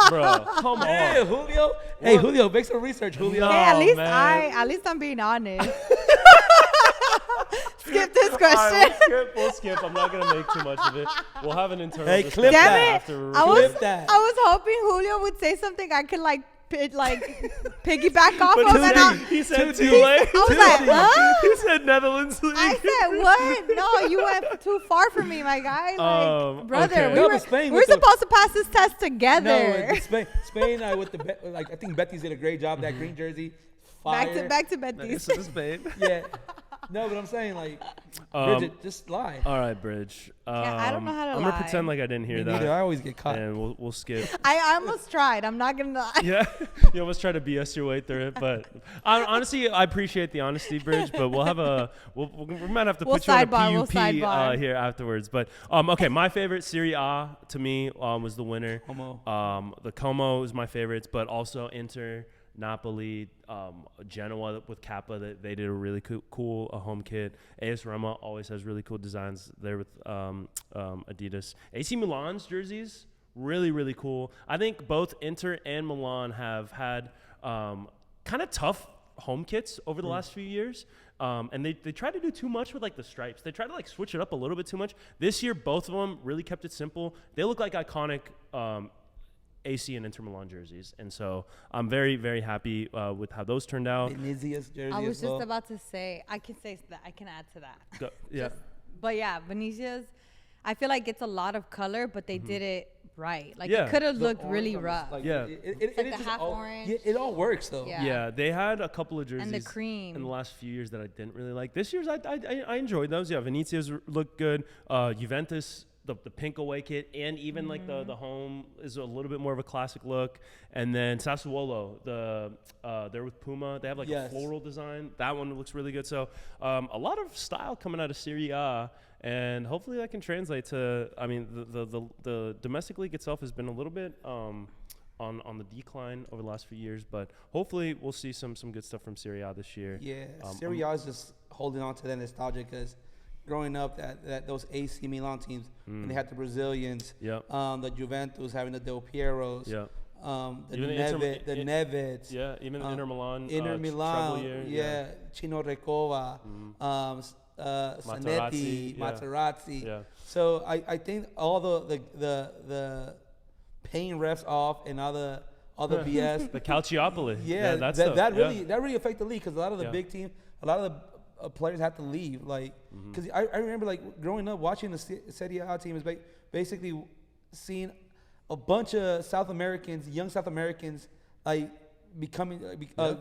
Speaker 1: Bro, come on.
Speaker 3: Hey, Julio. Hey, Julio, make some research, Julio.
Speaker 2: Hey, at least I'm being honest. Skip this question.
Speaker 1: Right, we'll skip. I'm not gonna make too much of it. We'll have an internal discussion
Speaker 3: clip that.
Speaker 1: after.
Speaker 2: I was hoping Julio would say something I could like piggyback off of.
Speaker 1: He said too late.
Speaker 2: I was like, huh?
Speaker 1: He said Netherlands League.
Speaker 2: I said what? No, you went too far for me, my guy. Like, brother,
Speaker 1: okay.
Speaker 2: we're supposed to pass this test together.
Speaker 3: No, Spain with the I think Betis did a great job. That green jersey, fire.
Speaker 2: Back to Betis.
Speaker 1: Nice. Spain.
Speaker 3: Yeah. No, but I'm saying like, Bridget, just lie.
Speaker 1: All right, Bridge.
Speaker 2: I don't know how to lie.
Speaker 1: I'm gonna pretend like I didn't hear that.
Speaker 3: I always get caught.
Speaker 1: And we'll skip.
Speaker 2: I almost tried. I'm not gonna lie.
Speaker 1: Yeah, you almost try to BS your way through it, but honestly, I appreciate the honesty, Bridge. But we'll have we might have to put you on a PUP here afterwards. But okay, my favorite Serie A to me was the winner.
Speaker 3: Como.
Speaker 1: The Como is my favorites, but also Inter, Napoli, Genoa with Kappa, they did a really cool home kit. AS Roma always has really cool designs there with Adidas. AC Milan's jerseys, really cool. I think both Inter and Milan have had kind of tough home kits over the last few years. And they try to do too much with like the stripes. They try to like switch it up a little bit too much. This year, both of them really kept it simple. They look like iconic AC and Inter Milan jerseys, and so I'm very happy with how those turned out.
Speaker 3: Vinicius jersey.
Speaker 2: I was just about to say I can add to that. But yeah, Vinicius, I feel like it's a lot of color, but they did it right. Like it could have looked really rough.
Speaker 3: Like,
Speaker 2: it's like the half orange.
Speaker 3: Yeah, it all works though.
Speaker 1: Yeah, they had a couple of jerseys
Speaker 2: and the cream
Speaker 1: in the last few years that I didn't really like. This year's I enjoyed those. Yeah, Vinicius looked good. Juventus. The pink away kit, and even like the home is a little bit more of a classic look. And then Sassuolo, they're with Puma. They have like a floral design. That one looks really good. So a lot of style coming out of Serie A, and hopefully that can translate to. I mean, the domestic league itself has been a little bit on the decline over the last few years, but hopefully we'll see some good stuff from Serie A this year.
Speaker 3: Yeah, Serie A is just holding on to that nostalgia because. Growing up, that those AC Milan teams, when they had the Brazilians, the Juventus having the Del Pieros, the Neves,
Speaker 1: even Inter Milan,
Speaker 3: Chino Recova, Zanetti,
Speaker 1: yeah.
Speaker 3: Materazzi.
Speaker 1: Yeah.
Speaker 3: So I think all the paying refs off and all the BS.
Speaker 1: The Calciopoli.
Speaker 3: Yeah,
Speaker 1: that's
Speaker 3: that really affect the league because a lot of the
Speaker 1: Yeah.
Speaker 3: big teams, a lot of the players have to leave. Like, because I remember like growing up watching the Serie A team is basically seeing a bunch of young South Americans, like becoming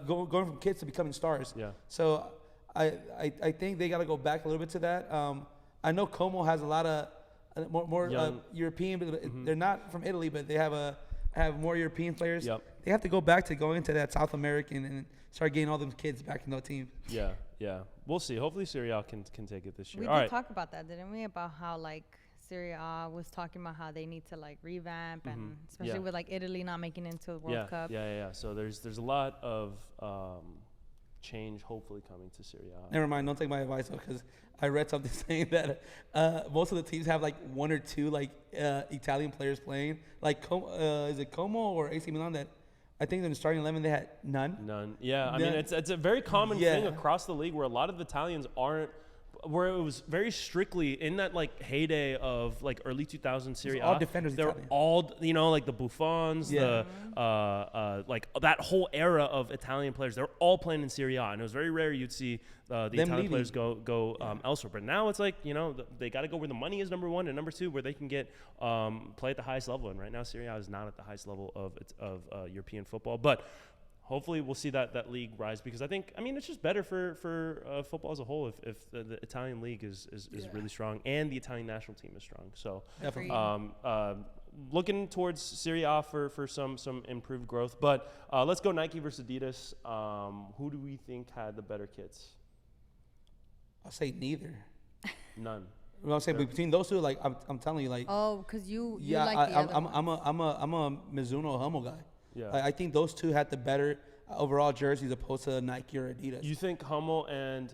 Speaker 3: going from kids to becoming stars.
Speaker 1: Yeah.
Speaker 3: So I think they got to go back a little bit to that. I know Como has a lot of more European, but they're not from Italy, but they have more European players.
Speaker 1: Yep.
Speaker 3: They have to go back to going to that South American and start getting all them kids back in the team.
Speaker 1: Yeah. Yeah. We'll see. Hopefully Serie A can take it this year.
Speaker 2: We
Speaker 1: All
Speaker 2: did
Speaker 1: right.
Speaker 2: talk about that, didn't we? About how like Serie A was talking about how they need to like revamp and especially
Speaker 1: Yeah.
Speaker 2: with like Italy not making it into the World Cup.
Speaker 1: Yeah. So there's a lot of change hopefully coming to Serie A.
Speaker 3: Never mind. Don't take my advice because I read something saying that most of the teams have like one or two like Italian players playing. Like is it Como or AC Milan that I think in the starting 11 they had none.
Speaker 1: Yeah, I
Speaker 3: None.
Speaker 1: mean it's a very common
Speaker 3: Yeah.
Speaker 1: thing across the league where a lot of Italians aren't. Where it was very strictly in that like heyday of like early 2000s Serie A.
Speaker 3: all defenders
Speaker 1: They're
Speaker 3: Italian.
Speaker 1: all like the Buffons,
Speaker 3: Yeah.
Speaker 1: the like that whole era of Italian players. They're all playing in Serie A, and it was very rare you'd see the Italian
Speaker 3: leaving.
Speaker 1: players go elsewhere. But now it's like they got to go where the money is, number one, and number two where they can get play at the highest level. And right now Serie A is not at the highest level of European football, but. Hopefully we'll see that league rise because I mean it's just better for football as a whole if the Italian league is really strong and the Italian national team is strong. So
Speaker 3: Definitely.
Speaker 1: looking towards Serie A for some improved growth. But let's go Nike versus Adidas. Who do we think had the better kits?
Speaker 3: I'll say neither.
Speaker 1: None.
Speaker 3: Well, I'm saying between those two, like I'm telling you, like
Speaker 2: Oh, because you
Speaker 3: yeah,
Speaker 2: like the other
Speaker 3: I'm
Speaker 2: ones.
Speaker 3: a Mizuno Hummel guy.
Speaker 1: Yeah.
Speaker 3: I think those two had the better overall jerseys opposed to Nike or Adidas.
Speaker 1: You think Hummel and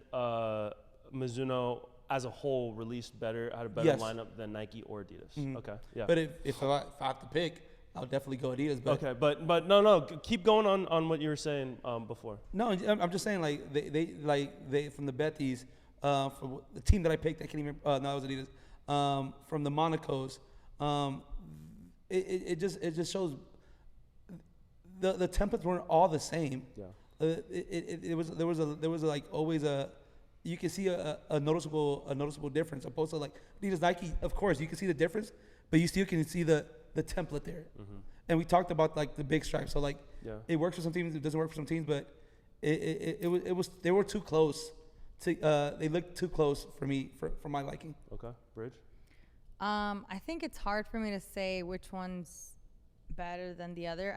Speaker 1: Mizuno as a whole had a better
Speaker 3: Yes.
Speaker 1: lineup than Nike or Adidas?
Speaker 3: Mhm.
Speaker 1: Okay. Yeah.
Speaker 3: But if I have to pick, I'll definitely go Adidas. But
Speaker 1: Okay, but no, keep going on what you were saying before.
Speaker 3: no, I'm just saying like they from the Betis, for the team that I picked, I can't even. No, it was Adidas. From the Monacos, it just shows the templates weren't all the same.
Speaker 1: Yeah.
Speaker 3: There was like always you can see a noticeable difference opposed to like Adidas, Nike. Of course, you can see the difference, but you still can see the template there.
Speaker 1: Mm-hmm.
Speaker 3: And we talked about like the big stripes. So like
Speaker 1: Yeah.
Speaker 3: it works for some teams, it doesn't work for some teams, but it was they were too close. They looked too close for me for my liking.
Speaker 1: Okay. Bridge.
Speaker 2: I think it's hard for me to say which one's better than the other.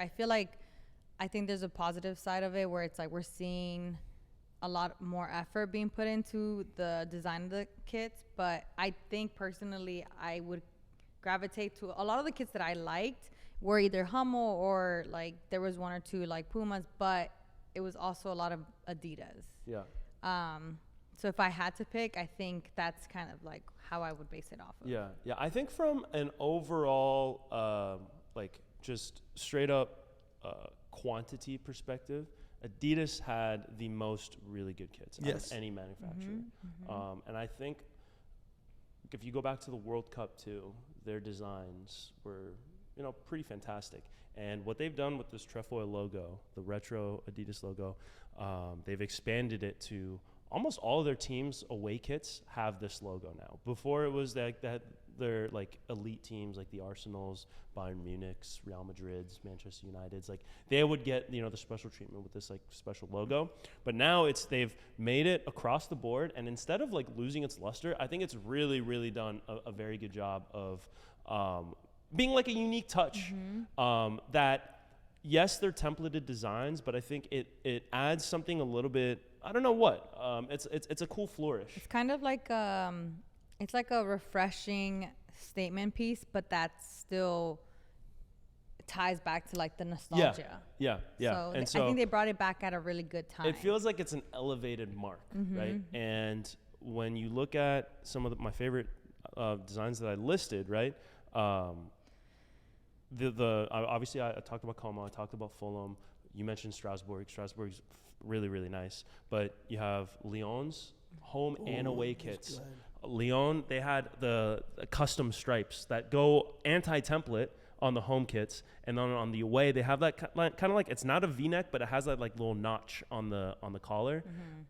Speaker 2: I think there's a positive side of it where it's like we're seeing a lot more effort being put into the design of the kits, but I think personally I would gravitate to a lot of the kits that I liked were either Hummel or like there was one or two like Pumas, but it was also a lot of Adidas.
Speaker 1: Yeah.
Speaker 2: So if I had to pick, I think that's kind of like how I would base it off of.
Speaker 1: Yeah. I think from an overall like just straight up quantity perspective, Adidas had the most really good kits out of any manufacturer. And I think if you go back to the World Cup too, their designs were, pretty fantastic. And what they've done with this trefoil logo, the retro Adidas logo, they've expanded it to almost all of their teams' away kits have this logo now. Before it was like that. They're like elite teams like the Arsenals, Bayern Munich's, Real Madrid's, Manchester United's. Like they would get the special treatment with this like special logo. But now they've made it across the board, and instead of like losing its luster, I think it's really really done a very good job of being like a unique touch. That yes, they're templated designs, but I think it adds something a little bit. I don't know what. It's a cool flourish.
Speaker 2: It's kind of like it's like a refreshing statement piece, but that still ties back to like the nostalgia.
Speaker 1: Yeah.
Speaker 2: So, I think they brought it back at a really good time.
Speaker 1: It feels like it's an elevated mark, right? And when you look at some of my favorite designs that I listed, right? Obviously I talked about Como, I talked about Fulham. You mentioned Strasbourg. Strasbourg's really really nice, but you have Lyon's home and away
Speaker 3: that's
Speaker 1: kits.
Speaker 3: good.
Speaker 1: Lyon, they had the custom stripes that go anti-template on the home kits, and then on the away they have that kind of like, it's not a V-neck, but it has that like little notch on the collar,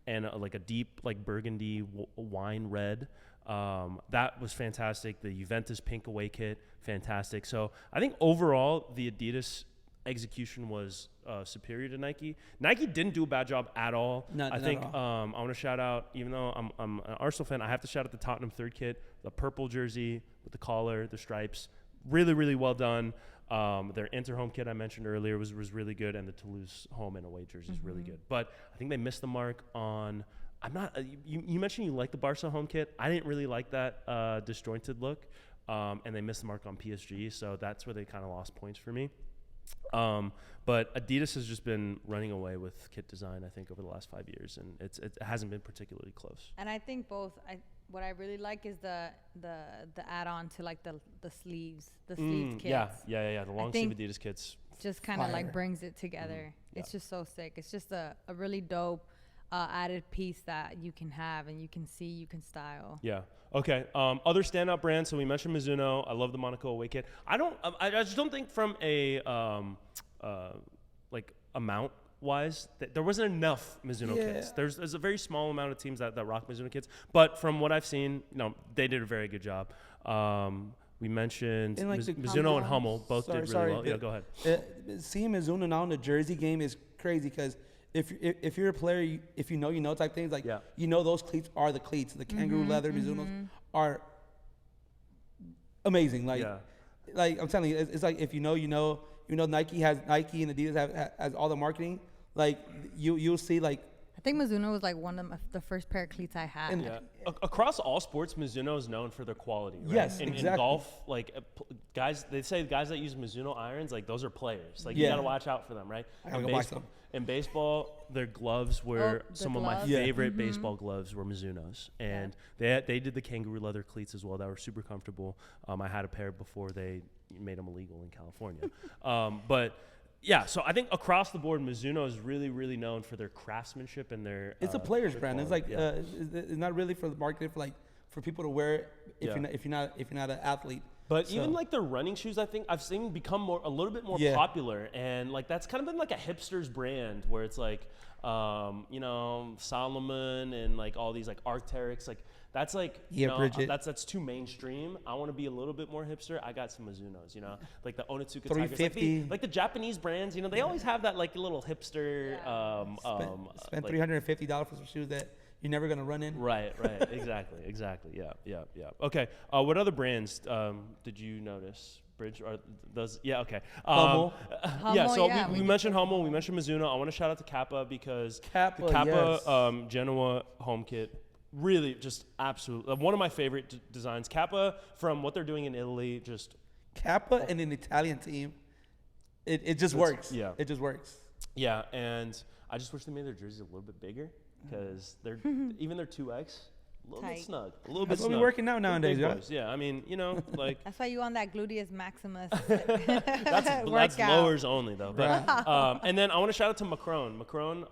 Speaker 1: and like a deep like burgundy wine red. That was fantastic. The Juventus pink away kit, fantastic. So I think overall the Adidas execution was superior to Nike. Nike didn't do a bad job at all. I think I want to shout out, even though I'm an Arsenal fan, I have to shout out the Tottenham third kit, the purple jersey with the collar, the stripes. Really, really well done. Their Inter home kit I mentioned earlier was really good, and the Toulouse home and away jersey is really good. But I think they missed the mark on. I'm not. You mentioned you like the Barca home kit. I didn't really like that disjointed look, and they missed the mark on PSG. So that's where they kind of lost points for me. But Adidas has just been running away with kit design, I think, over the last 5 years, and it hasn't been particularly close.
Speaker 2: And I think what I really like is the add-on to like the sleeves, the sleeved kits.
Speaker 1: Yeah. The long sleeve Adidas kits.
Speaker 2: Just kind of like
Speaker 3: Fire.
Speaker 2: brings it together.
Speaker 1: Yeah.
Speaker 2: It's just so sick. It's just a really dope added piece that you can have and you can see, you can style.
Speaker 1: Yeah. Okay. Other standout brands. So we mentioned Mizuno. I love the Monaco away kit. I just don't think from a like amount wise that there wasn't enough Mizuno kits. There's a very small amount of teams that rock Mizuno kits. But from what I've seen, they did a very good job. We mentioned
Speaker 3: And like
Speaker 1: Mizuno and Hummel both did really well. Yeah, go ahead.
Speaker 3: Seeing Mizuno now in the jersey game is crazy because if you're a player, if you know type things, like those cleats are the cleats. The kangaroo leather Mizunos are amazing. Like I'm telling you, it's like if you know Nike and Adidas has all the marketing. Like you'll see like.
Speaker 2: I think Mizuno was like one of the first pair of cleats I had.
Speaker 1: Across all sports, Mizuno is known for their quality. Right?
Speaker 3: Yes,
Speaker 1: in
Speaker 3: exactly.
Speaker 1: golf, like guys, they say guys that use Mizuno irons, like those are players. Like you gotta watch out for them, right?
Speaker 3: I gotta go buy some.
Speaker 1: In baseball, their gloves were some of my favorite baseball gloves were Mizuno's, and they did the kangaroo leather cleats as well that were super comfortable. I had a pair before they made them illegal in California, but. Yeah, so I think across the board, Mizuno is really, really known for their craftsmanship and their.
Speaker 3: It's a player's brand. It's like it's not really for the market for people to wear it if you're not an athlete.
Speaker 1: But even like their running shoes, I think I've seen become a little bit more popular, and like that's kind of been like a hipster's brand where it's like, Salomon and like all these like Arc'teryx, like that's like that's too mainstream. I want to be a little bit more hipster. I got some Mizunos, like the Onitsuka Tigers, like the Japanese brands. They always have that like little hipster.
Speaker 3: Spend $350 for some shoes that you're never gonna run in.
Speaker 1: Right. Exactly. Yeah. Okay. What other brands did you notice? Bridge or those? Yeah. Okay.
Speaker 3: Hummel.
Speaker 1: We mentioned Hummel. We mentioned Mizuno. I want to shout out to Kappa because the Kappa Genoa home kit. Really, just absolute one of my favorite designs. Kappa, from what they're doing in Italy, just
Speaker 3: Kappa and an Italian team. It just works.
Speaker 1: Yeah,
Speaker 3: it just works.
Speaker 1: Yeah, and I just wish they made their jerseys a little bit bigger because they're even their 2X. A little bit snug. A little bit snug.
Speaker 3: That's what we're working out nowadays, right?
Speaker 1: Yeah, I mean, like.
Speaker 2: That's why you on that gluteus maximus.
Speaker 1: that's lowers only, though. But, and then I want to shout out to Macron. Macron,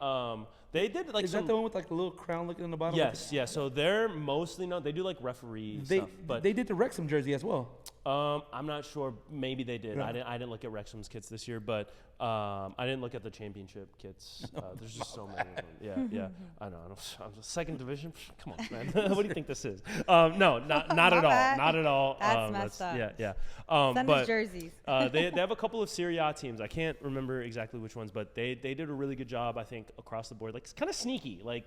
Speaker 1: they did like
Speaker 3: Is that the one with like the little crown looking on the bottom?
Speaker 1: Yes, yeah. So they're mostly known. They do like referee stuff. But
Speaker 3: they did the Wrexham jersey as well.
Speaker 1: I'm not sure. Maybe they did.
Speaker 3: Yeah.
Speaker 1: I didn't look at Wrexham's kits this year, but I didn't look at the championship kits. There's just so many of them. Yeah. I know. I'm second division. Come on, man. What do you think this is? No, not at all. Not at all.
Speaker 2: That's messed up.
Speaker 1: Yeah.
Speaker 2: Send us jerseys.
Speaker 1: They have a couple of Serie A teams. I can't remember exactly which ones, but they did a really good job. I think across the board. Like it's kind of sneaky. Like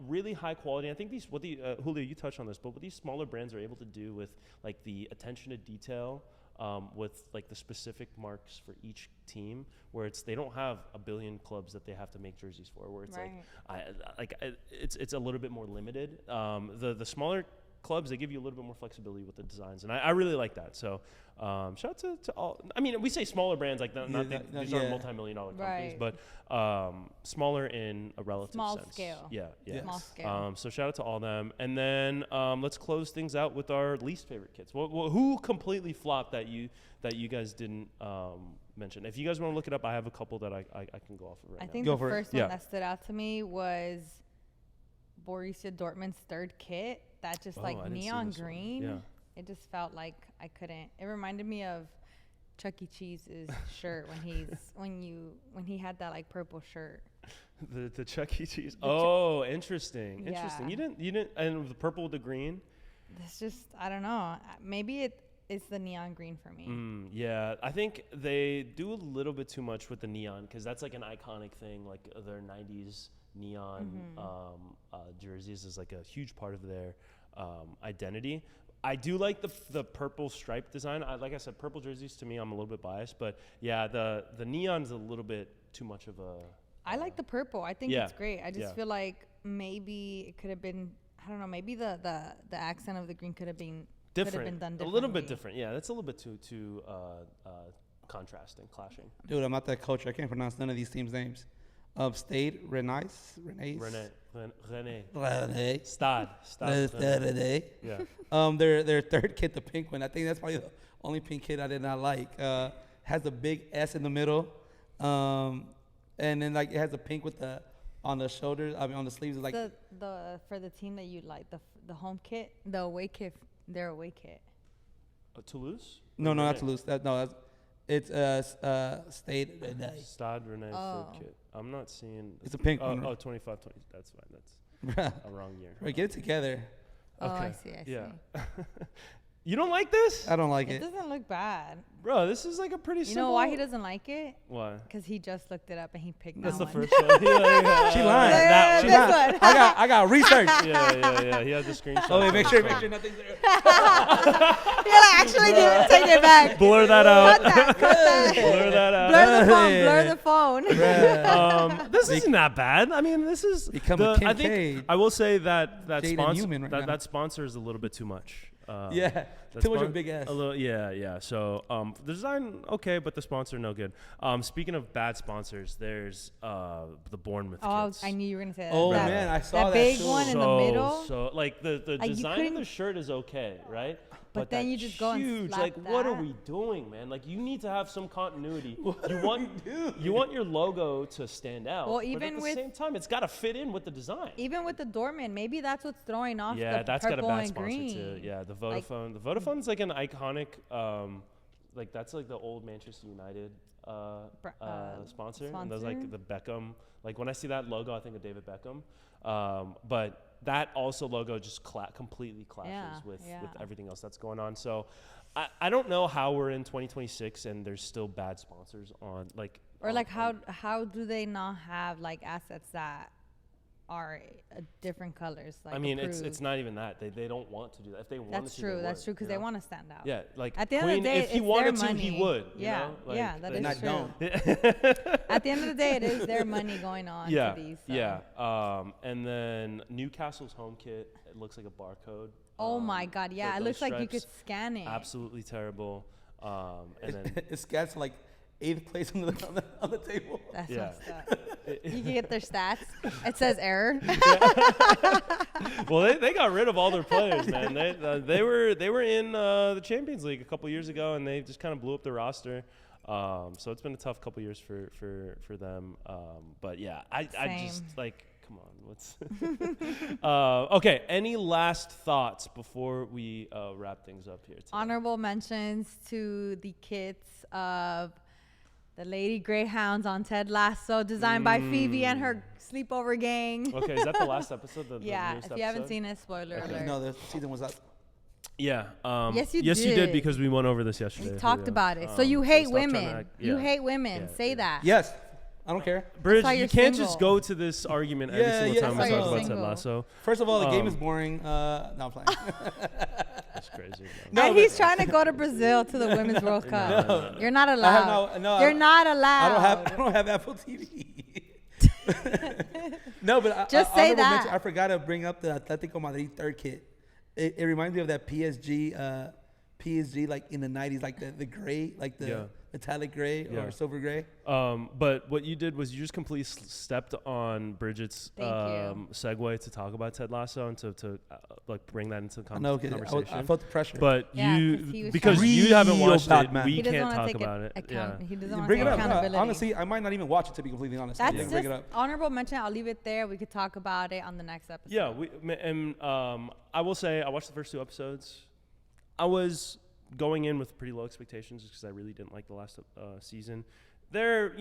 Speaker 1: really high quality. I think Julio, you touched on this, but what these smaller brands are able to do with like the attention to detail, with like the specific marks for each team, where they don't have a billion clubs that they have to make jerseys for, where it's it's a little bit more limited. The smaller clubs, they give you a little bit more flexibility with the designs, and I really like that. So shout out to all. I mean, we say smaller brands like these aren't multi-million-dollar companies, but smaller in a relative sense.
Speaker 2: Scale.
Speaker 1: Yeah.
Speaker 2: Small scale.
Speaker 1: So shout out to all them, and then let's close things out with our least favorite kits. Who completely flopped that you guys didn't mention? If you guys want to look it up, I have a couple that I can go off of right now.
Speaker 2: I think the first one that stood out to me was Borussia Dortmund's third kit, that just
Speaker 1: Oh,
Speaker 2: like
Speaker 1: I didn't see
Speaker 2: neon
Speaker 1: this one.
Speaker 2: green.
Speaker 1: Yeah.
Speaker 2: It just felt like I couldn't. It reminded me of Chuck E. Cheese's shirt when he had that like purple shirt.
Speaker 1: The Chuck E. Cheese. Oh, interesting.
Speaker 2: Yeah.
Speaker 1: Interesting. You didn't, and the purple with the green.
Speaker 2: It's just, I don't know. Maybe it's the neon green for me.
Speaker 1: Yeah, I think they do a little bit too much with the neon because that's like an iconic thing. Like their '90s neon jerseys is like a huge part of their identity. I do like the purple stripe design. Like I said, purple jerseys to me, I'm a little bit biased, but yeah, the neon's a little bit too much of a.
Speaker 2: I like the purple. I think
Speaker 1: yeah,
Speaker 2: it's great. I just feel like maybe it could have been. I don't know. Maybe the accent of the green could have been
Speaker 1: different.
Speaker 2: Could have been done differently.
Speaker 1: A little bit different. Yeah, that's a little bit too contrasting, clashing.
Speaker 3: Dude, I'm not that culture. I can't pronounce none of these teams' names. Stade, Renais.
Speaker 1: Stade.
Speaker 3: Renais.
Speaker 1: Yeah.
Speaker 3: Their third kit, the pink one. I think that's probably the only pink kit I did not like. Has a big S in the middle, and then like it has a pink with the on the shoulders. I mean on the sleeves. Is like
Speaker 2: the for the team that you like, the home kit, the away kit, their away kit.
Speaker 1: Toulouse?
Speaker 3: No, not Toulouse. It's Stade Renais.
Speaker 1: Stade Renais third kit. I'm not seeing.
Speaker 3: It's a pink one.
Speaker 1: 25, 20. That's fine. That's a wrong year.
Speaker 3: Right, get it together.
Speaker 2: Oh, I see.
Speaker 1: Yeah. You don't like this?
Speaker 3: I don't like
Speaker 2: It
Speaker 3: it.
Speaker 2: doesn't look bad.
Speaker 1: Bro, this is like a pretty
Speaker 2: You
Speaker 1: simple.
Speaker 2: know why he doesn't like it?
Speaker 1: Why?
Speaker 2: Because he just looked it up and he picked
Speaker 1: That's
Speaker 2: that
Speaker 1: the
Speaker 2: one.
Speaker 1: first one.
Speaker 3: She lying.
Speaker 1: That
Speaker 3: She
Speaker 1: one.
Speaker 3: lying. I got research.
Speaker 1: Yeah. He had the screenshot.
Speaker 3: Oh, wait, make sure nothing's there.
Speaker 2: You're like, actually, take it back.
Speaker 1: Blur that out.
Speaker 2: Cut that.
Speaker 1: Blur that out.
Speaker 2: Blur the phone.
Speaker 1: This isn't that bad. I mean, this is
Speaker 3: Become a
Speaker 1: I think
Speaker 3: Kincaid.
Speaker 1: I will say that
Speaker 3: Jaden
Speaker 1: sponsor
Speaker 3: Newman right now.
Speaker 1: that sponsor is a little bit too much.
Speaker 3: Yeah,
Speaker 1: that
Speaker 3: too much of a
Speaker 1: spon-
Speaker 3: big ass.
Speaker 1: A little, yeah. So the design okay, but the sponsor no good. Speaking of bad sponsors, there's the Bournemouth
Speaker 2: Oh,
Speaker 1: kits.
Speaker 2: I knew you were gonna say that.
Speaker 3: Oh
Speaker 2: that,
Speaker 3: man, I saw that
Speaker 2: big
Speaker 3: too.
Speaker 2: one in the middle.
Speaker 1: So like the
Speaker 2: you
Speaker 1: design of
Speaker 2: couldn't-
Speaker 1: the shirt is okay, right?
Speaker 2: But then
Speaker 1: that
Speaker 2: you just go and
Speaker 1: huge,
Speaker 2: slap
Speaker 1: like what are
Speaker 2: that.
Speaker 1: we doing, man? Like you need to have some continuity. You want your logo to stand out.
Speaker 2: Well,
Speaker 1: but
Speaker 2: even
Speaker 1: at the
Speaker 2: with-
Speaker 1: same time, it's got to fit in with the design.
Speaker 2: Even with the Dortmund, maybe that's what's throwing off
Speaker 1: Yeah,
Speaker 2: the
Speaker 1: that's got a
Speaker 2: purple
Speaker 1: bad
Speaker 2: and
Speaker 1: sponsor
Speaker 2: green.
Speaker 1: too. Yeah, the
Speaker 2: Like-
Speaker 1: Vodafone. The Vodafone's like an iconic, like that's like the old Manchester United sponsor. And there's like the Beckham. Like when I see that logo, I think of David Beckham. But that also logo just completely clashes with everything else that's going on. So I don't know how we're in 2026 and there's still bad sponsors on like.
Speaker 2: Or like how do they not have like assets that are different colors? Like
Speaker 1: I mean,
Speaker 2: approved?
Speaker 1: it's not even that they don't want to do that. If they wanted
Speaker 2: That's
Speaker 1: to,
Speaker 2: true.
Speaker 1: they
Speaker 2: That's
Speaker 1: would,
Speaker 2: true because
Speaker 1: you
Speaker 2: they
Speaker 1: know?
Speaker 2: want to stand out.
Speaker 1: Yeah, like
Speaker 2: At the end
Speaker 1: Queen,
Speaker 2: of the day,
Speaker 1: if he
Speaker 2: it's
Speaker 1: wanted
Speaker 2: their
Speaker 1: to, he
Speaker 2: money.
Speaker 1: would.
Speaker 2: Yeah,
Speaker 1: you know? Like,
Speaker 2: yeah, that
Speaker 3: And
Speaker 2: is
Speaker 3: I
Speaker 2: true.
Speaker 3: don't.
Speaker 2: At the end of the day, it is their money going on
Speaker 1: Yeah,
Speaker 2: to these. So.
Speaker 1: yeah. And then Newcastle's home kit, it looks like a barcode.
Speaker 2: Oh my God! Yeah, it
Speaker 1: those
Speaker 2: looks like you could
Speaker 1: stripes,
Speaker 2: scan it.
Speaker 1: Absolutely terrible. And then
Speaker 3: It's got like 8th place on the table.
Speaker 2: That's
Speaker 1: Yeah.
Speaker 2: messed up. You can get their stats. It says error.
Speaker 1: well, they got rid of all their players, man. They were in the Champions League a couple years ago, and they just kind of blew up their roster. So it's been a tough couple years for them. But yeah, I just like. Come on, what's okay? Any last thoughts before we wrap things up here today?
Speaker 2: Honorable mentions to the kits of the Lady Greyhounds on Ted Lasso, designed by Phoebe and her sleepover gang.
Speaker 1: Okay, is that the last episode? The
Speaker 2: Yeah,
Speaker 1: newest
Speaker 2: if you haven't
Speaker 1: episode?
Speaker 2: seen it, spoiler alert.
Speaker 3: No, the season was up.
Speaker 1: Yeah.
Speaker 2: Yes, you
Speaker 1: you did
Speaker 2: did.
Speaker 1: because we went over this yesterday.
Speaker 2: We talked
Speaker 1: Yeah.
Speaker 2: about it. So you
Speaker 1: so
Speaker 2: hate
Speaker 1: stop trying to
Speaker 2: women.
Speaker 1: act-
Speaker 2: You
Speaker 1: yeah.
Speaker 2: hate women.
Speaker 1: Yeah,
Speaker 2: Say
Speaker 1: yeah.
Speaker 2: that.
Speaker 3: Yes, I don't care.
Speaker 1: Bridge,
Speaker 2: why
Speaker 1: you
Speaker 2: you're
Speaker 1: can't
Speaker 2: single.
Speaker 1: just go to this argument every
Speaker 3: Yeah,
Speaker 1: single
Speaker 3: yeah,
Speaker 1: time we
Speaker 3: that's why
Speaker 1: talk
Speaker 3: you're
Speaker 1: about Ted
Speaker 2: single.
Speaker 1: Lasso.
Speaker 3: First of all, the game is boring. No, I'm playing.
Speaker 1: That's crazy.
Speaker 3: No,
Speaker 2: And
Speaker 3: but-
Speaker 2: he's trying to go to Brazil to the Women's World Cup.
Speaker 1: No.
Speaker 2: You're not
Speaker 3: I have
Speaker 2: allowed.
Speaker 3: no,
Speaker 2: You're not allowed.
Speaker 3: I don't have Apple TV. No, but
Speaker 2: Just say
Speaker 3: honorable
Speaker 2: that.
Speaker 3: mention, I forgot to bring up the Atletico Madrid third kit. It reminds me of that PSG PSG like in the 90s, like the gray, like the metallic gray or silver gray.
Speaker 1: But what you did was you just completely stepped on Bridget's segue to talk about Ted Lasso and to like bring that into the conversation.
Speaker 3: I felt the pressure.
Speaker 1: But
Speaker 2: Yeah,
Speaker 1: because you haven't watched it,
Speaker 3: man.
Speaker 1: we can't talk about it.
Speaker 2: He doesn't want
Speaker 3: Bring
Speaker 2: to
Speaker 3: it
Speaker 2: take
Speaker 3: up.
Speaker 2: accountability.
Speaker 3: Honestly, I might not even watch it, to be completely honest.
Speaker 2: That's
Speaker 3: Bring
Speaker 2: just
Speaker 3: it up.
Speaker 2: honorable mention. I'll leave it there. We could talk about it on the next episode.
Speaker 1: Yeah, I will say I watched the first 2 episodes. I was going in with pretty low expectations because I really didn't like the last season. They're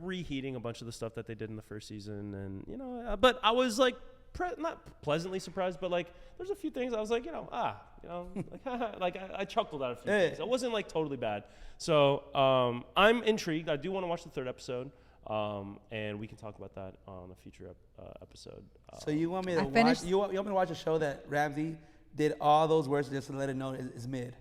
Speaker 1: reheating a bunch of the stuff that they did in the first season, and but I was like not pleasantly surprised, but like there's a few things I was like, like I chuckled at a few things. It wasn't like totally bad. So I'm intrigued. I do want to watch the 3rd episode, and we can talk about that on a future episode.
Speaker 3: So you want me to watch? You want me to watch a show that Ramsey did all those words just to let it know is mid?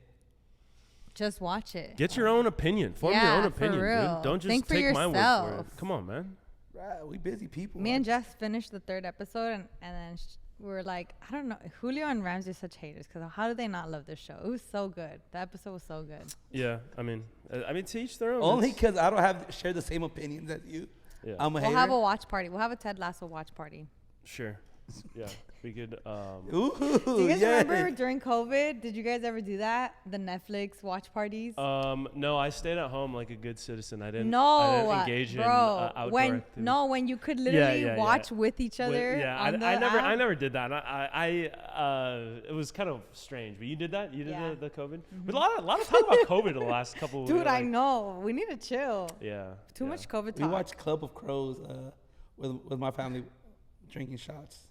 Speaker 2: Just watch it.
Speaker 1: Get your own opinion. Form your own opinion, dude. Don't just take my word for it. Come on, man.
Speaker 3: Right, we busy people.
Speaker 2: Me and Jess finished the 3rd episode, and then we were like, I don't know. Julio and Ramsey are such haters because how do they not love this show? It was so good. The episode was so good.
Speaker 1: Yeah, I mean, to each their own.
Speaker 3: Only because I don't share the same opinions as you.
Speaker 1: Yeah.
Speaker 3: I'm a hater.
Speaker 2: We'll have a watch party. We'll have a Ted Lasso watch party.
Speaker 1: Sure. Yeah, we could.
Speaker 3: Ooh,
Speaker 2: do you guys remember during COVID? Did you guys ever do that? The Netflix watch parties?
Speaker 1: No, I stayed at home like a good citizen. I didn't engage in outdoor activities.
Speaker 2: When you could literally watch with each other.
Speaker 1: I never did that. It was kind of strange. But you did that. You did the COVID. Mm-hmm. But a lot of talk about COVID in the last couple.
Speaker 2: Dude, I know. We need to chill.
Speaker 1: Yeah.
Speaker 2: Too much COVID talk.
Speaker 3: We watched Club of Crows with my family, drinking shots.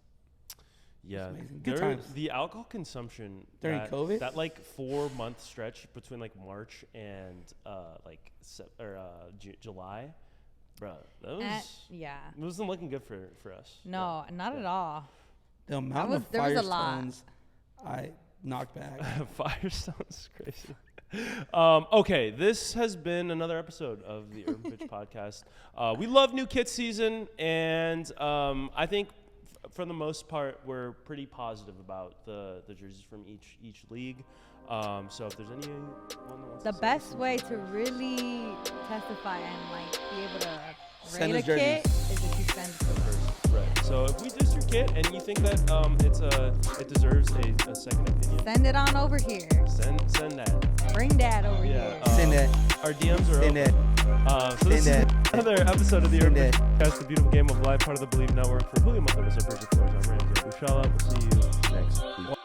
Speaker 1: Yeah,
Speaker 3: good times.
Speaker 1: The alcohol consumption
Speaker 3: during COVID,
Speaker 1: that like 4-month stretch between like March and July, bro, that wasn't looking good for us.
Speaker 2: No, not at all.
Speaker 3: The amount of Firestones I knocked back.
Speaker 1: Firestones, crazy. Okay, this has been another episode of the Urban Pitch Podcast. We love new kit season, and I think. For the most part, we're pretty positive about the jerseys from each league. So if there's anyone that wants
Speaker 2: the best way to really testify and like be able to rate a kit is if you send it to us.
Speaker 1: Right. So if we diss your kit and you think that it deserves a second opinion,
Speaker 2: send it on over here.
Speaker 1: Send that.
Speaker 2: Bring that over here.
Speaker 3: Send that.
Speaker 1: Our DMs are open. So this is another episode of the Urban Podcast, the beautiful game of life, part of the Believe Network. For Julio Monteros, Bridget Flores, I'm Ramsey Bushala. We'll see you next week.